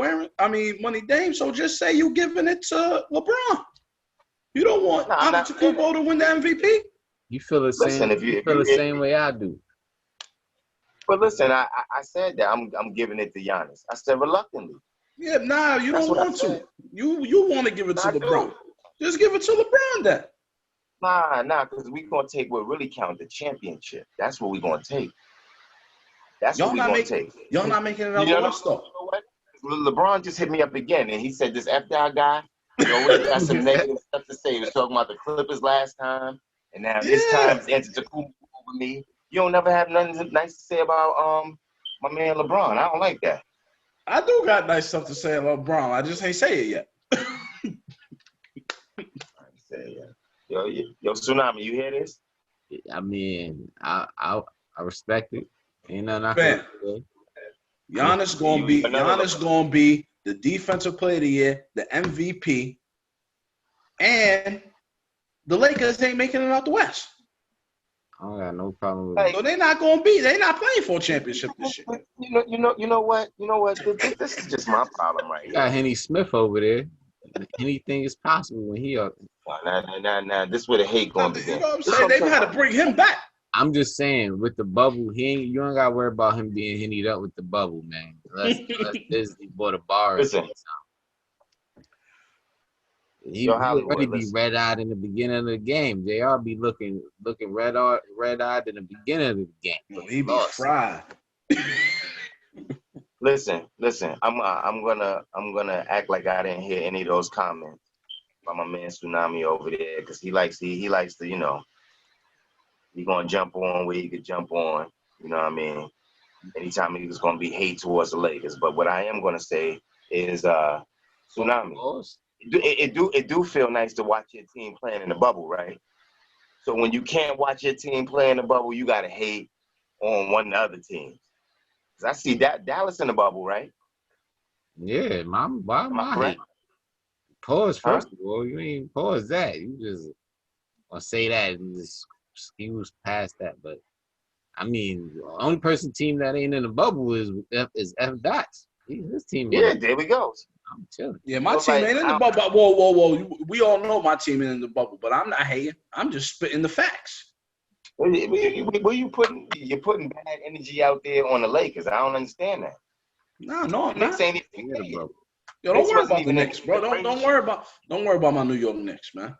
Money Dame, so just say you giving it to LeBron. You don't want Antetokounmpo to win the MVP? You feel the same. You feel the same way I do. But listen, I said that I'm giving it to Giannis. I said reluctantly. Yeah, nah, you don't want to. You want to give it to LeBron. Just give it to LeBron then. Nah, because we're going to take what really counts, the championship. That's what we're going to take. That's what we're going to take. Y'all not making it out of West, though. LeBron just hit me up again, and he said this FDR guy, he always got some negative stuff to say. He was talking about the Clippers last time, and now this time it's Antetokounmpo over me. You don't never have nothing nice to say about my man LeBron. I don't like that. I do got nice stuff to say about LeBron. I just ain't say it yet. Yo, Tsunami, you hear this? I mean, I respect it. Ain't nothing I can say. Giannis gonna be the defensive player of the year, the MVP, and the Lakers ain't making it out the West. I don't got no problem with Hey, it. So they're not gonna be. They're not playing for a championship this year. You know what? This is just my problem right You got here. Henny Smith over there. Anything is possible when he up. Nah. This is where the hate going to You begin. know what I'm This saying? what I'm They've had to talking bring him back. I'm just saying, with the bubble, you ain't got to worry about him being hennied up with the bubble, man. Unless Disney bought a bar. Listen. He Yo, Hollywood, already be listen. red-eyed in the beginning of the game. JR be looking red-eyed in the beginning of the game. Yo, he be Lost. fried. Listen. I'm gonna act like I didn't hear any of those comments by my man Tsunami over there because he likes to, you know, he gonna jump on where he could jump on. You know what I mean? Anytime he was gonna be hate towards the Lakers. But what I am gonna say is Tsunami. It do feel nice to watch your team playing in the bubble, right? So when you can't watch your team play in the bubble, you gotta hate on one of the other teams. Cause I see that Dallas in the bubble, right? Yeah, why Am I my correct? hate? Pause Huh? first of all. You ain't pause that. You just or say that and just excuse past that. But I mean, the only team that ain't in the bubble is F Dots. His team. Yeah, there we go. I'm chilling. Yeah, my So, team like, ain't in the bubble. Whoa. We all know my team ain't in the bubble, but I'm not hating. I'm just spitting the facts. Where you putting? You're putting bad energy out there on the Lakers. I don't understand that. No, I'm Knicks not. ain't even In the made it. bubble. Yo, don't Knicks worry wasn't about the even Knicks, bro. in the Don't worry about my New York Knicks, man.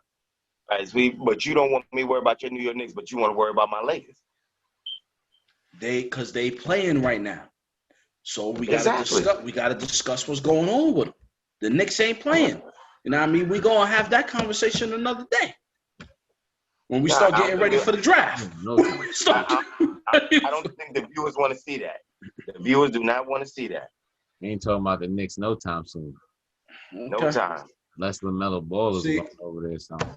Right, but you don't want me to worry about your New York Knicks, but you want to worry about my Lakers. Because they playing right now. So we gotta Exactly. discuss what's going on with them. The Knicks ain't playing. You know what I mean? We gonna have that conversation another day. When we start getting ready for the draft. No, I don't think the viewers want to see that. The viewers do not want to see that. we ain't talking about the Knicks no time soon. No Okay. time. Unless LaMelo Ball is See- going over there something.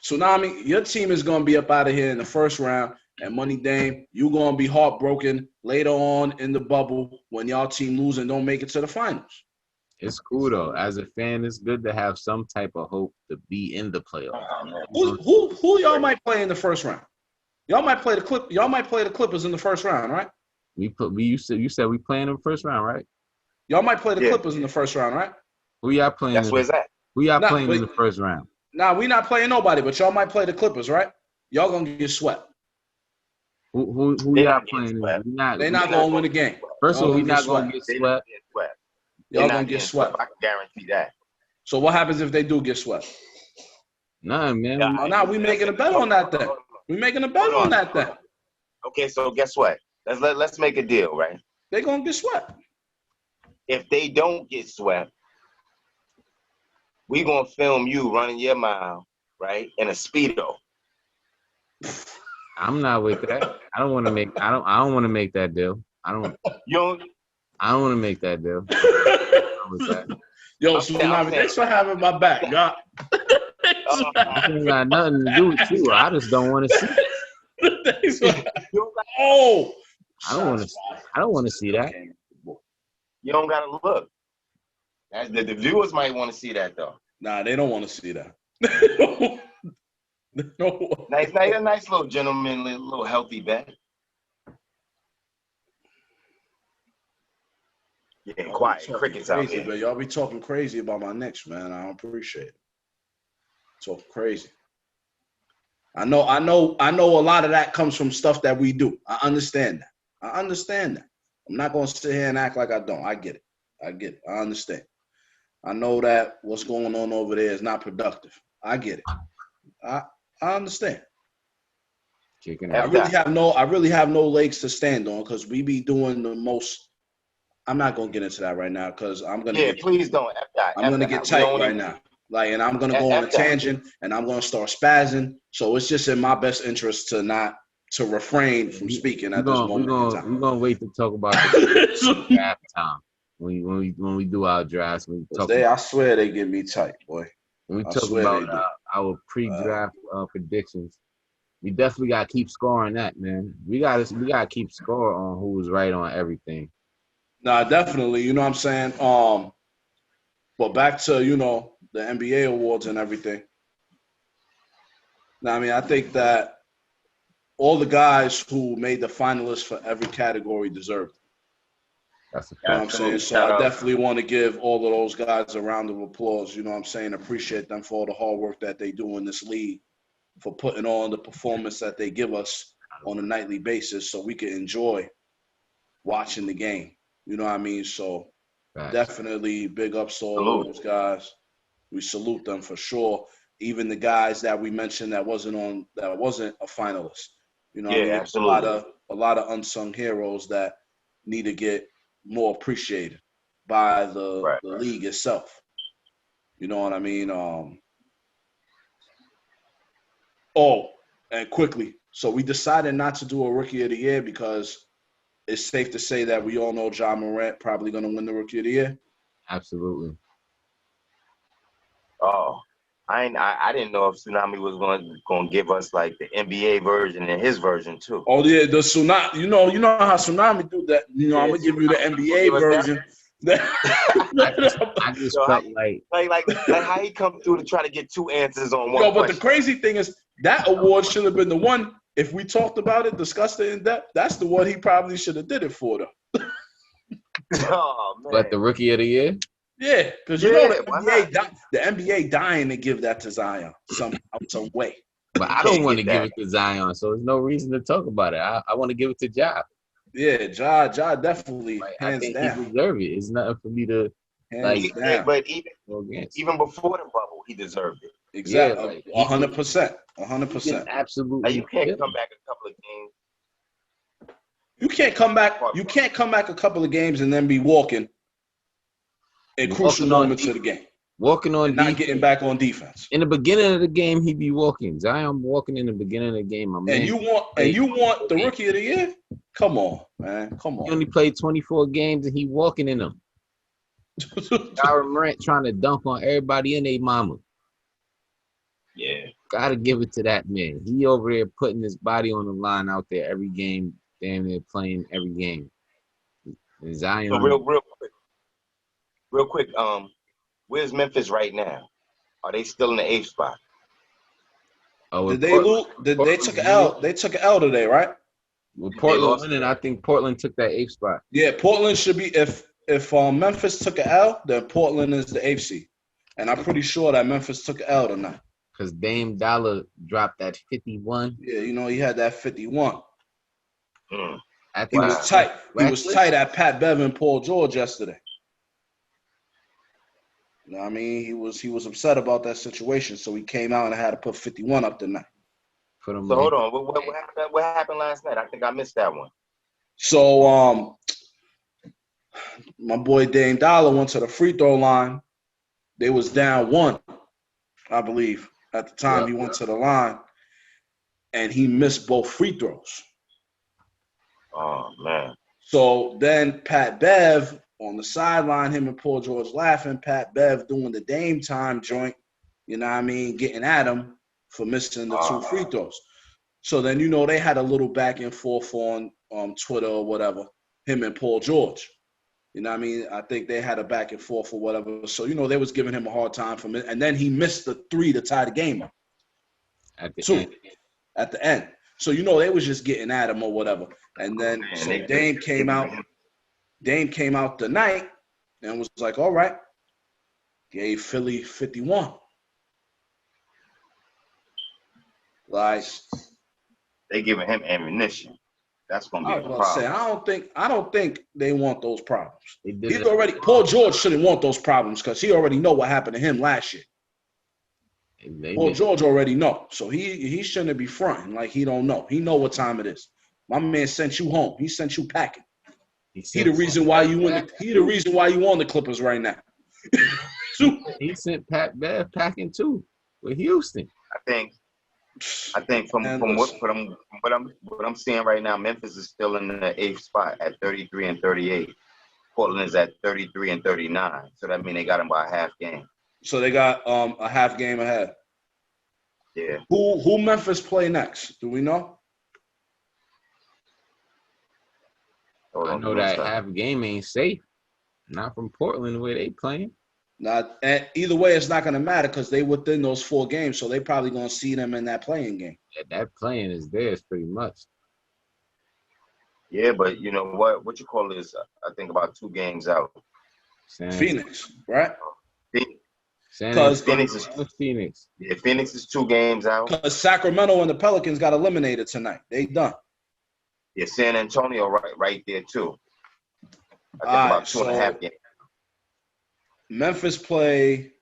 Tsunami, your team is gonna be up out of here in the first round. And Money Dame, you gonna be heartbroken later on in the bubble when y'all team lose and don't make it to the finals. It's cool though. As a fan, it's good to have some type of hope to be in the playoffs. Who y'all might play in the first round? Y'all might play the Clippers in the first round, right? You said we playing in the first round, right? Y'all might play the Yeah. Clippers in the first round, right? Who y'all playing? That's where it's at. Who y'all Nah, playing in but- the first round? Nah, we not playing nobody, but y'all might play the Clippers, right? Y'all gonna get swept. Who They y'all not getting playing? swept. They're not gonna win the game. First of Y'all all, we gonna not get gonna swept. get They not swept. getting swept. Y'all They're gonna not get getting swept. I can guarantee that. So what happens if they do get swept? Nah, man. Yeah, Oh, nah, we making a bet on that then. We making a bet Hold on on, that hold then. Okay, so guess what? Let's make a deal, right? They gonna get swept. If they don't get swept, we gonna film you running your mile, right, in a Speedo. I'm not with that. I don't want to make. I don't want to make that deal. I don't want to make that deal. I'm with that. Yo, I'm Tsunami, saying- thanks for having my back. God. This ain't got nothing to do with you. I just don't want to see. Thanks for- Oh, I don't want to see that. You don't gotta look. The viewers might want to see that though. Nah, they don't want to see that. No. A nice little gentlemanly, little healthy bet. Getting quiet, Talking crickets out crazy, here. but y'all be talking crazy about my Knicks, man. I don't appreciate it. Talking crazy. I know a lot of that comes from stuff that we do. I understand that. I'm not gonna sit here and act like I don't. I get it. I understand. I know that what's going on over there is not productive. I get it. I understand. Kicking Yeah. out. I really have no legs to stand on because we be doing the most. I'm not gonna get into that right now because I'm gonna Please don't. I'm gonna get tight right now. Like, and I'm gonna go on a tangent and I'm gonna start spazzing. So it's just in my best interest to refrain from speaking at this moment in time. We're gonna wait to talk about the draft time when we do our drafts. I swear they get me tight, boy. When we I talk swear about they do. our pre-draft predictions, we definitely gotta keep scoring that, man. We gotta keep score on who was right on everything. Nah, definitely. You know what I'm saying? But back to, the NBA awards and everything. Now, I mean, I think that all the guys who made the finalists for every category deserved it. That's a You know fact. what I'm saying? So Shout I out. definitely want to give all of those guys a round of applause. You know what I'm saying? Appreciate them for all the hard work that they do in this league, for putting on the performance that they give us on a nightly basis so we can enjoy watching the game. You know what I mean? So Facts. definitely big ups to all those guys. We salute them for sure. Even the guys that we mentioned that wasn't a finalist. You know what I mean? Absolutely. A lot of unsung heroes that need to get more appreciated by the league itself. You know what I mean? And quickly. So we decided not to do a rookie of the year because it's safe to say that we all know Ja Morant probably going to win the rookie of the year. Absolutely. Oh, I didn't know if Tsunami was going to give us like the NBA version and his version too. Oh yeah, the Tsunami. You know how Tsunami do that. I'm gonna give you the NBA version. I just felt like how he come through to try to get two answers on one. But the crazy thing is that award should have been the one. If we talked about it, discussed it in depth, that's the one he probably should have did it for though. Oh man! But the rookie of the year? Yeah, because the NBA dying to give that to Zion some way. But I don't want to give it to Zion, so there's no reason to talk about it. I want to give it to Ja. Yeah, Ja definitely hands I think down. he deserves it. It's nothing for me to But even before the bubble, he deserved it. Exactly, 100%, 100%. Absolutely. You can't come back a couple of games. You can't come back. You can't come back a couple of games and then be walking in crucial moments of the game. Walking on defense, not getting back on defense. In the beginning of the game, he be walking. Zion walking in the beginning of the game. My man. And you want the rookie of the year? Come on, man. Come on. He only played 24 games and he walking in them. Ja Morant trying to dunk on everybody and their mama. Yeah. Gotta give it to that man. He over there putting his body on the line out there every game, damn near playing every game. And Zion. So real quick, where's Memphis right now? Are they still in the 8th spot? Oh, did they lose? They took an L? They took an L today, right? Well, Portland winning. I think Portland took that 8th spot. Yeah, Portland should be. If Memphis took an L, then Portland is the 8th seed, and I'm pretty sure that Memphis took an L tonight. Because Dame Dollar dropped that 51. Yeah, he had that 51. He was tight. He was tight at Pat Bev and Paul George yesterday. You know what I mean? He was upset about that situation, so he came out and had to put 51 up tonight. So hold on, what happened last night? I think I missed that one. So my boy Dame Dollar went to the free throw line. They was down 1, I believe, at the time he went to the line, and he missed both free throws. Oh man! So then Pat Bev on the sideline, him and Paul George laughing. Pat Bev doing the Dame time joint, you know what I mean, getting at him for missing the 2 free throws. So then, they had a little back and forth on Twitter or whatever, him and Paul George. You know what I mean? I think they had a back and forth or whatever. So, they was giving him a hard time for it. And then he missed the 3 to tie the game up. At the end. So, they was just getting at him or whatever. And then Dame came out tonight and was like, all right, gave Philly 51. Like, they giving him ammunition. That's gonna be a problem. I don't think they want those problems. Paul George shouldn't want those problems because he already know what happened to him last year. Paul George already know, so he shouldn't be fronting like he don't know. He know what time it is. My man sent you home. He sent you packing. He the reason why you on the Clippers right now. He sent Pat Bev packing too with Houston. I think from what I'm seeing right now, Memphis is still in the 8th spot at 33 and 38. Portland is at 33 and 39. So that means they got them by a half game. So they got a half game ahead. Yeah. Who Memphis play next? Do we know? Hold I on, know give me a that second. half game ain't safe. Not from Portland the way they playing. Not either way, it's not gonna matter because they within those 4 games, so they probably gonna see them in that playing game. Yeah, that playing is theirs pretty much. Yeah, but you know what you call this? I think about 2 games out. Phoenix, right? San Because Phoenix Antonio, is Phoenix. Yeah, Phoenix is 2 games out. Sacramento and the Pelicans got eliminated tonight. They done. Yeah, San Antonio right there too. I think All about right, 2.5 games. Memphis play.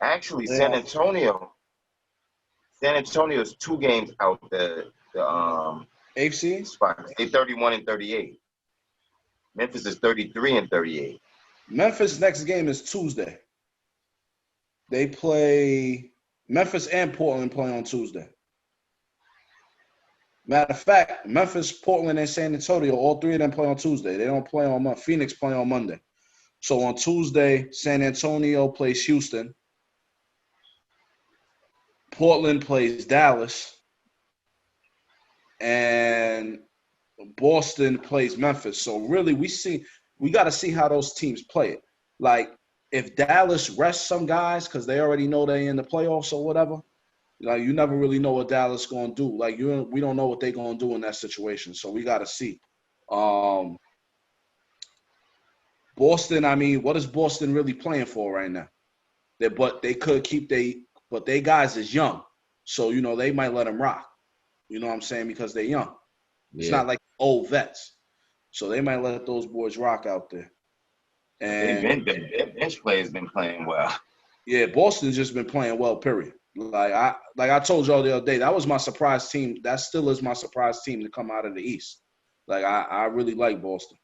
Actually, Yeah. San Antonio is 2 games out the 8th seed. spot. They 31 and 38. Memphis is 33 and 38. Memphis next game is Tuesday. They play Memphis and Portland play on Tuesday. Matter of fact, Memphis, Portland, and San Antonio, all 3 of them play on Tuesday. They don't play on Monday. Phoenix play on Monday. So on Tuesday, San Antonio plays Houston. Portland plays Dallas. And Boston plays Memphis. So really, we got to see how those teams play it. Like, if Dallas rests some guys because they already know they're in the playoffs or whatever, like, you never really know what Dallas going to do. Like, we don't know what they're going to do in that situation. So we got to see. Boston, I mean, what is Boston really playing for right now? But they could keep they guys is young. So, they might let them rock. You know what I'm saying? Because they're young. It's not like old vets. So they might let those boys rock out there. And Their bench play has been playing well. yeah, Boston's just been playing well, period. Like I told y'all the other day, that was my surprise team. That still is my surprise team to come out of the East. Like, I really like Boston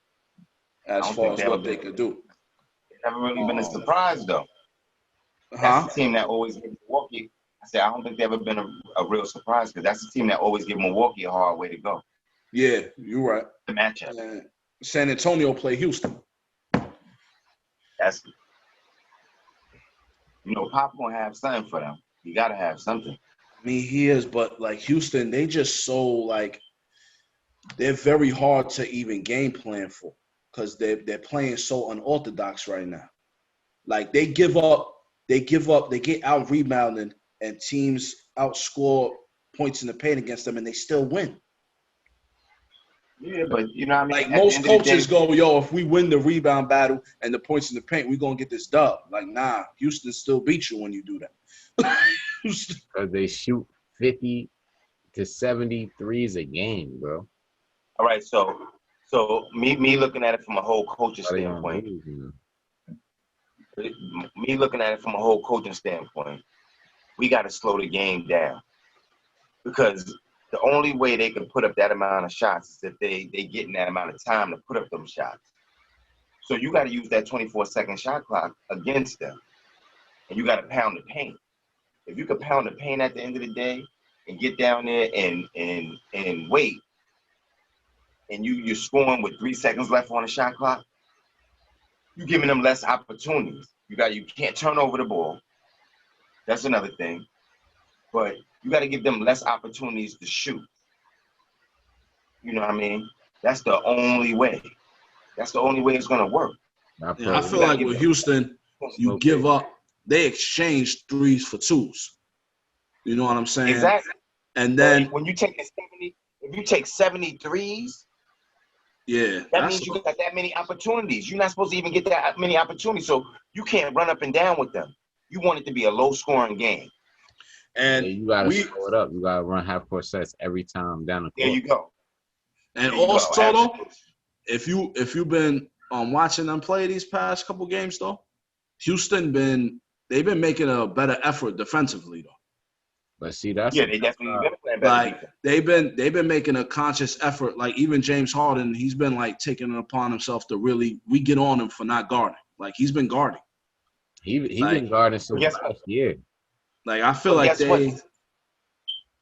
as far as what they could do. It's never really been a surprise, though. Huh? That's the team that always gives Milwaukee. I said, I don't think they've ever been a real surprise because that's the team that always give Milwaukee a hard way to go. Yeah, you're right. The matchup. And San Antonio play Houston. That's, Pop gonna have something for them. You gotta have something. I mean, he is, but like Houston, they just so like they're very hard to even game plan for because they're playing so unorthodox right now. Like they give up, they get out rebounded, and teams outscore points in the paint against them, and they still win. Yeah, but you know what I mean? Like At most the end of the coaches day, go, yo, if we win the rebound battle and the points in the paint, we're gonna get this dub. Like, nah, Houston still beat you when you do that. Because they shoot 50 to 73s a game, bro. all right, so me looking at it from a whole coaching Why they on standpoint. lose, you know? Me looking at it from a whole coaching standpoint, we got to slow the game down because the only way they can put up that amount of shots is if they getting that amount of time to put up those shots. So you got to use that 24-second shot clock against them, and you got to pound the paint. If you could pound the paint at the end of the day and get down there and wait, and you're scoring with 3 seconds left on the shot clock, you're giving them less opportunities. You can't turn over the ball. That's another thing. But you got to give them less opportunities to shoot. You know what I mean? That's the only way. That's the only way it's going to work. I feel like with Houston, you give up. They exchange 3s for 2s. You know what I'm saying? Exactly. And then when you take 70, if you take 73s, yeah, that means you got that many opportunities. You're not supposed to even get that many opportunities, so you can't run up and down with them. You want it to be a low-scoring game. And you gotta slow it up. You gotta run half-court sets every time down the court. There you go. And also, though, if you've been watching them play these past couple games, though, Houston they've been making a better effort defensively, though. But see, that's they definitely been playing better defense. They've been making a conscious effort. Like even James Harden, he's been like taking it upon himself to really we get on him for not guarding. Like he's been guarding. He been guarding since last year. Like I feel like this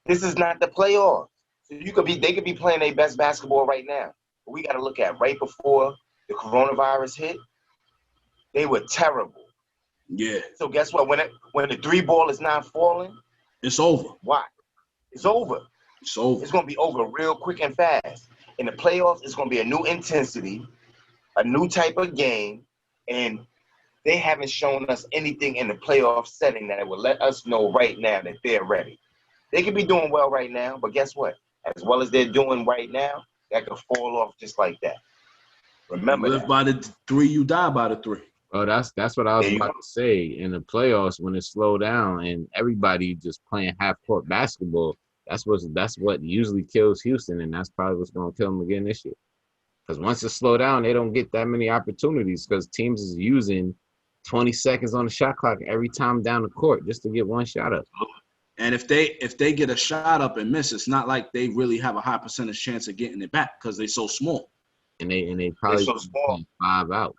is not the playoffs. So they could be playing their best basketball right now. But we got to look at right before the coronavirus hit, they were terrible. Yeah. So guess what? When the 3 ball is not falling, it's over. Why? It's over. It's over. It's going to be over real quick and fast. in the playoffs, it's going to be a new intensity, a new type of game, and they haven't shown us anything in the playoff setting that will let us know right now that they're ready. They could be doing well right now, but guess what? As well as they're doing right now, that could fall off just like that. Remember, you live by the 3, you die by the 3. Oh, that's what I was about to say. In the playoffs, when it slowed down and everybody just playing half court basketball, that's what usually kills Houston, and that's probably what's going to kill them again this year. Because once it slow down, they don't get that many opportunities because teams is using 20 seconds on the shot clock every time down the court just to get one shot up. And if they get a shot up and miss, it's not like they really have a high percentage chance of getting it back because they're so small. And they probably so small. 5 out.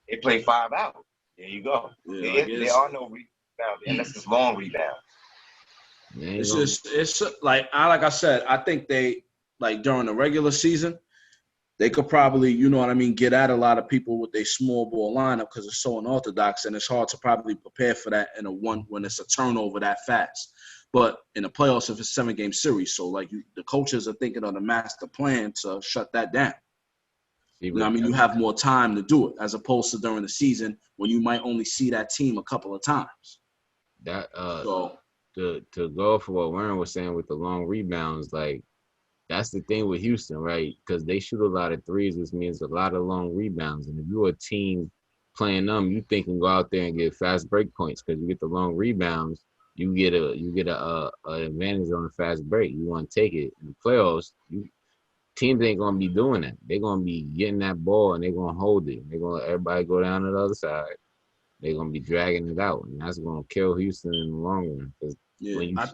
They play 5 out. There you go. Yeah, there are no rebounds unless it's long rebounds. It's like I said, I think they, like, during the regular season, they could probably, you know what I mean, get at a lot of people with their small ball lineup because it's so unorthodox, and it's hard to probably prepare for that when it's a turnover that fast. But in the playoffs, if it's a 7-game series, so like the coaches are thinking of the master plan to shut that down. You know what I mean? You have more time to do it as opposed to during the season when you might only see that team a couple of times. To go for what Warren was saying with the long rebounds, like, that's the thing with Houston, right? Because they shoot a lot of threes, which means a lot of long rebounds. And if you're a team playing them, you think can go out there and get fast break points because you get the long rebounds. You get a advantage on a fast break. You want to take it in the playoffs. Teams ain't gonna be doing that. They're gonna be getting that ball and they're gonna hold it. They're gonna let everybody go down to the other side. They're gonna be dragging it out, and that's gonna kill Houston in the long run. Yeah, I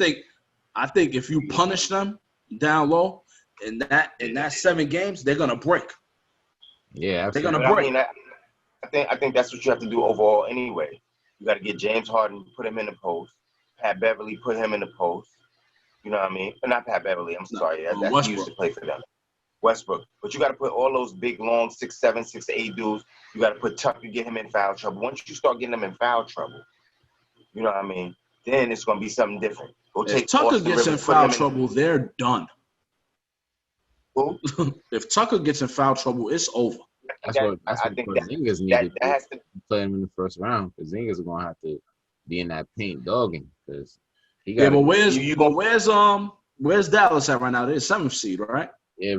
think if you punish them down low in that 7 games, they're gonna break. Yeah, absolutely. They're gonna break. I think that's what you have to do overall anyway. You got to get James Harden, put him in the post. Pat Beverly, put him in the post. You know what I mean? But not Pat Beverly. I'm sorry. That's he used to play for them. Westbrook. But you got to put all those big, long 6'7", 6'8" dudes. You got to put Tucker, get him in foul trouble. Once you start getting them in foul trouble, you know what I mean? Then it's going to be something different. If Tucker gets in foul trouble, they're done. Who? If Tucker gets in foul trouble, it's over. That's what Porzingis needed to play him in the first round. Porzingis is going to have to be in that paint dogging because he got. Yeah, where's Dallas at right now? They're 7th seed, right? Yeah,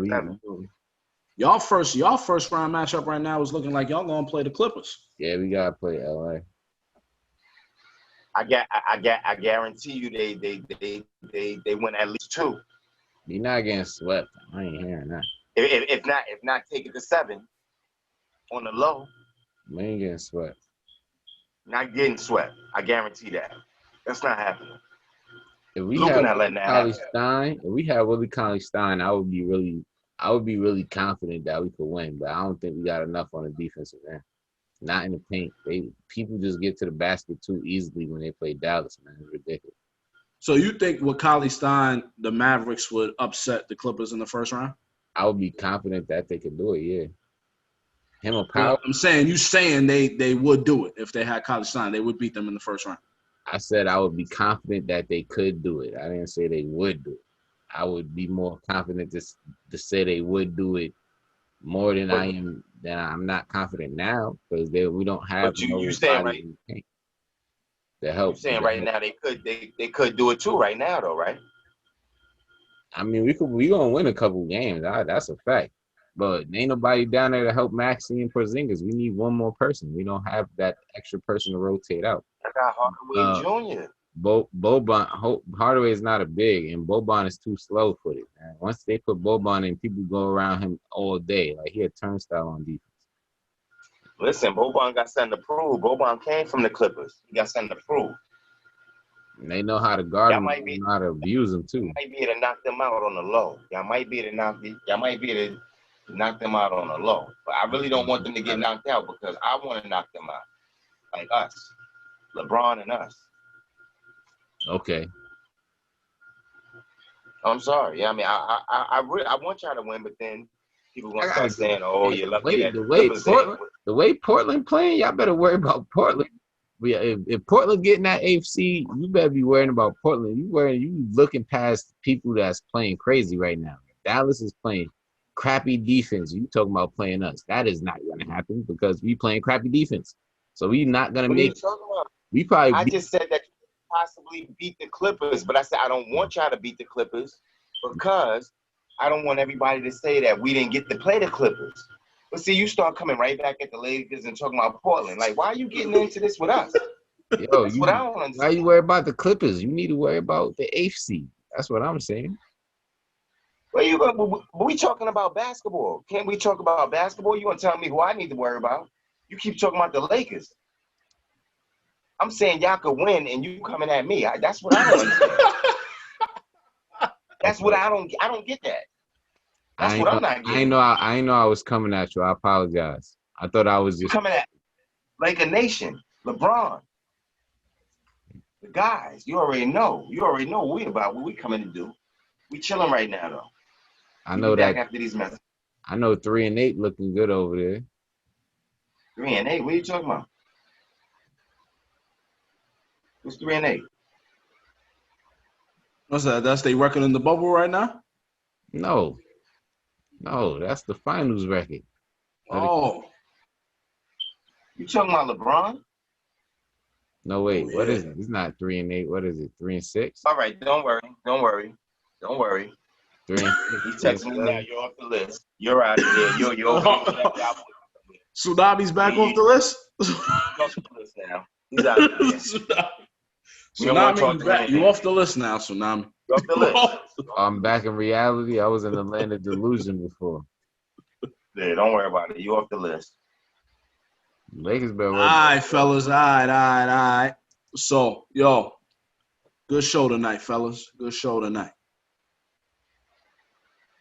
y'all first round matchup right now is looking like y'all gonna play the Clippers. Yeah, we gotta play LA. I guarantee you they win at least 2. You're not getting swept. I ain't hearing that. If not, take it to 7 on the low. We ain't getting swept. Not getting swept. I guarantee that. That's not happening. If we had Willie Cauley-Stein, I would be really confident that we could win. But I don't think we got enough on the defensive end. Not in the paint. People just get to the basket too easily when they play Dallas, man. It's ridiculous. So you think with Cauley-Stein, the Mavericks would upset the Clippers in the first round? I would be confident that they could do it, yeah. Him or Powell? I'm saying they would do it if they had Cauley-Stein. They would beat them in the first round. I said I would be confident that they could do it. I didn't say they would do it. I would be more confident to say they would do it more than I am. Than I'm not confident now because we don't have. But you saying right to help. You're saying right now they could do it too right now though, right? I mean, we gonna win a couple games. That's a fact. But ain't nobody down there to help Maxey and Porzingis. We need one more person. We don't have that extra person to rotate out. I got Hardaway Jr. Boban Hardaway is not a big, and Boban is too slow-footed. Man. Once they put Boban in, people go around him all day. Like, he a turnstile on defense. Listen, Boban got something to prove. Boban came from the Clippers. He got something to prove. And they know how to guard him and know how to abuse him, too. Might be able to knock them out on the low. Y'all might be able to knock them out on the low. But I really don't want them to get knocked out because I want to knock them out. Like us. LeBron and us. Okay. I'm sorry. Yeah, I mean, I want y'all to win, but then people gonna start saying, "Oh, you're lucky that the way Portland playing, y'all better worry about Portland. If Portland getting that AFC, you better be worrying about Portland. You looking past people that's playing crazy right now. Dallas is playing crappy defense. You talking about playing us? That is not going to happen because we playing crappy defense. So we not going to What are you make. talking about? We probably. I just said that you could possibly beat the Clippers, but I said I don't want y'all to beat the Clippers because I don't want everybody to say that we didn't get to play the Clippers. But see, you start coming right back at the Lakers and talking about Portland. Like, why are you getting into this with us? Yo, That's what I don't understand. why you worry about the Clippers? You need to worry about the 8th seed. That's what I'm saying. Where you go? We talking about basketball. Can't we talk about basketball? You want to tell me who I need to worry about? You keep talking about the Lakers. I'm saying y'all could win, and you coming at me. That's what I don't understand. That's what I don't get that. That's what I'm not getting. I know I was coming at you. I apologize. I thought I was just coming at Laker Nation, LeBron, the guys. You already know. You already know what we about. What we coming to do. We chilling right now, though. I know back that after these messages. I know 3-8 looking good over there. 3-8. What are you talking about? What's 3-8? What's that? That's they record in the bubble right now? No, that's the finals record. Oh. You talking about LeBron? No, wait. Oh, What yeah. is it? It's not 3-8. What is it? 3-6? All right, don't worry. 3 and He texting me now. You're off the list. You're out of here. You're Tsunami's back off the list? He's off the list now. He's out of here. Tsunami, you back. You off the list now, Tsunami. You're off the list. I'm back in reality. I was in the land of delusion before. Yeah, don't worry about it. You off the list. Lakers been All working. right, fellas. All right. So, yo, good show tonight, fellas. Good show tonight.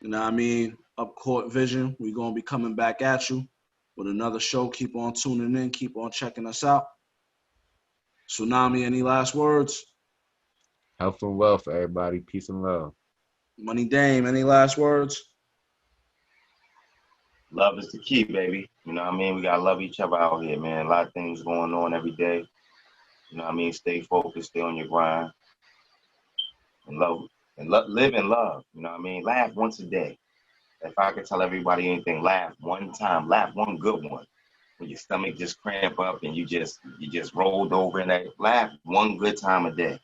You know what I mean? Up Court Vision. We're going to be coming back at you with another show. Keep on tuning in. Keep on checking us out. Tsunami, any last words? Health and wealth, everybody. Peace and love. Money Dame, any last words? Love is the key, baby. You know what I mean? We got to love each other out here, man. A lot of things going on every day. You know what I mean? Stay focused. Stay on your grind. And live and love. You know what I mean? Laugh once a day. If I could tell everybody anything, laugh one time. Laugh one good one. When your stomach just cramp up and you just rolled over in that, laugh one good time a day.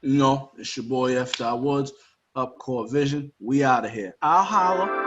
You know, it's your boy F. Woods, Up Court Vision. We out of here. I'll holler.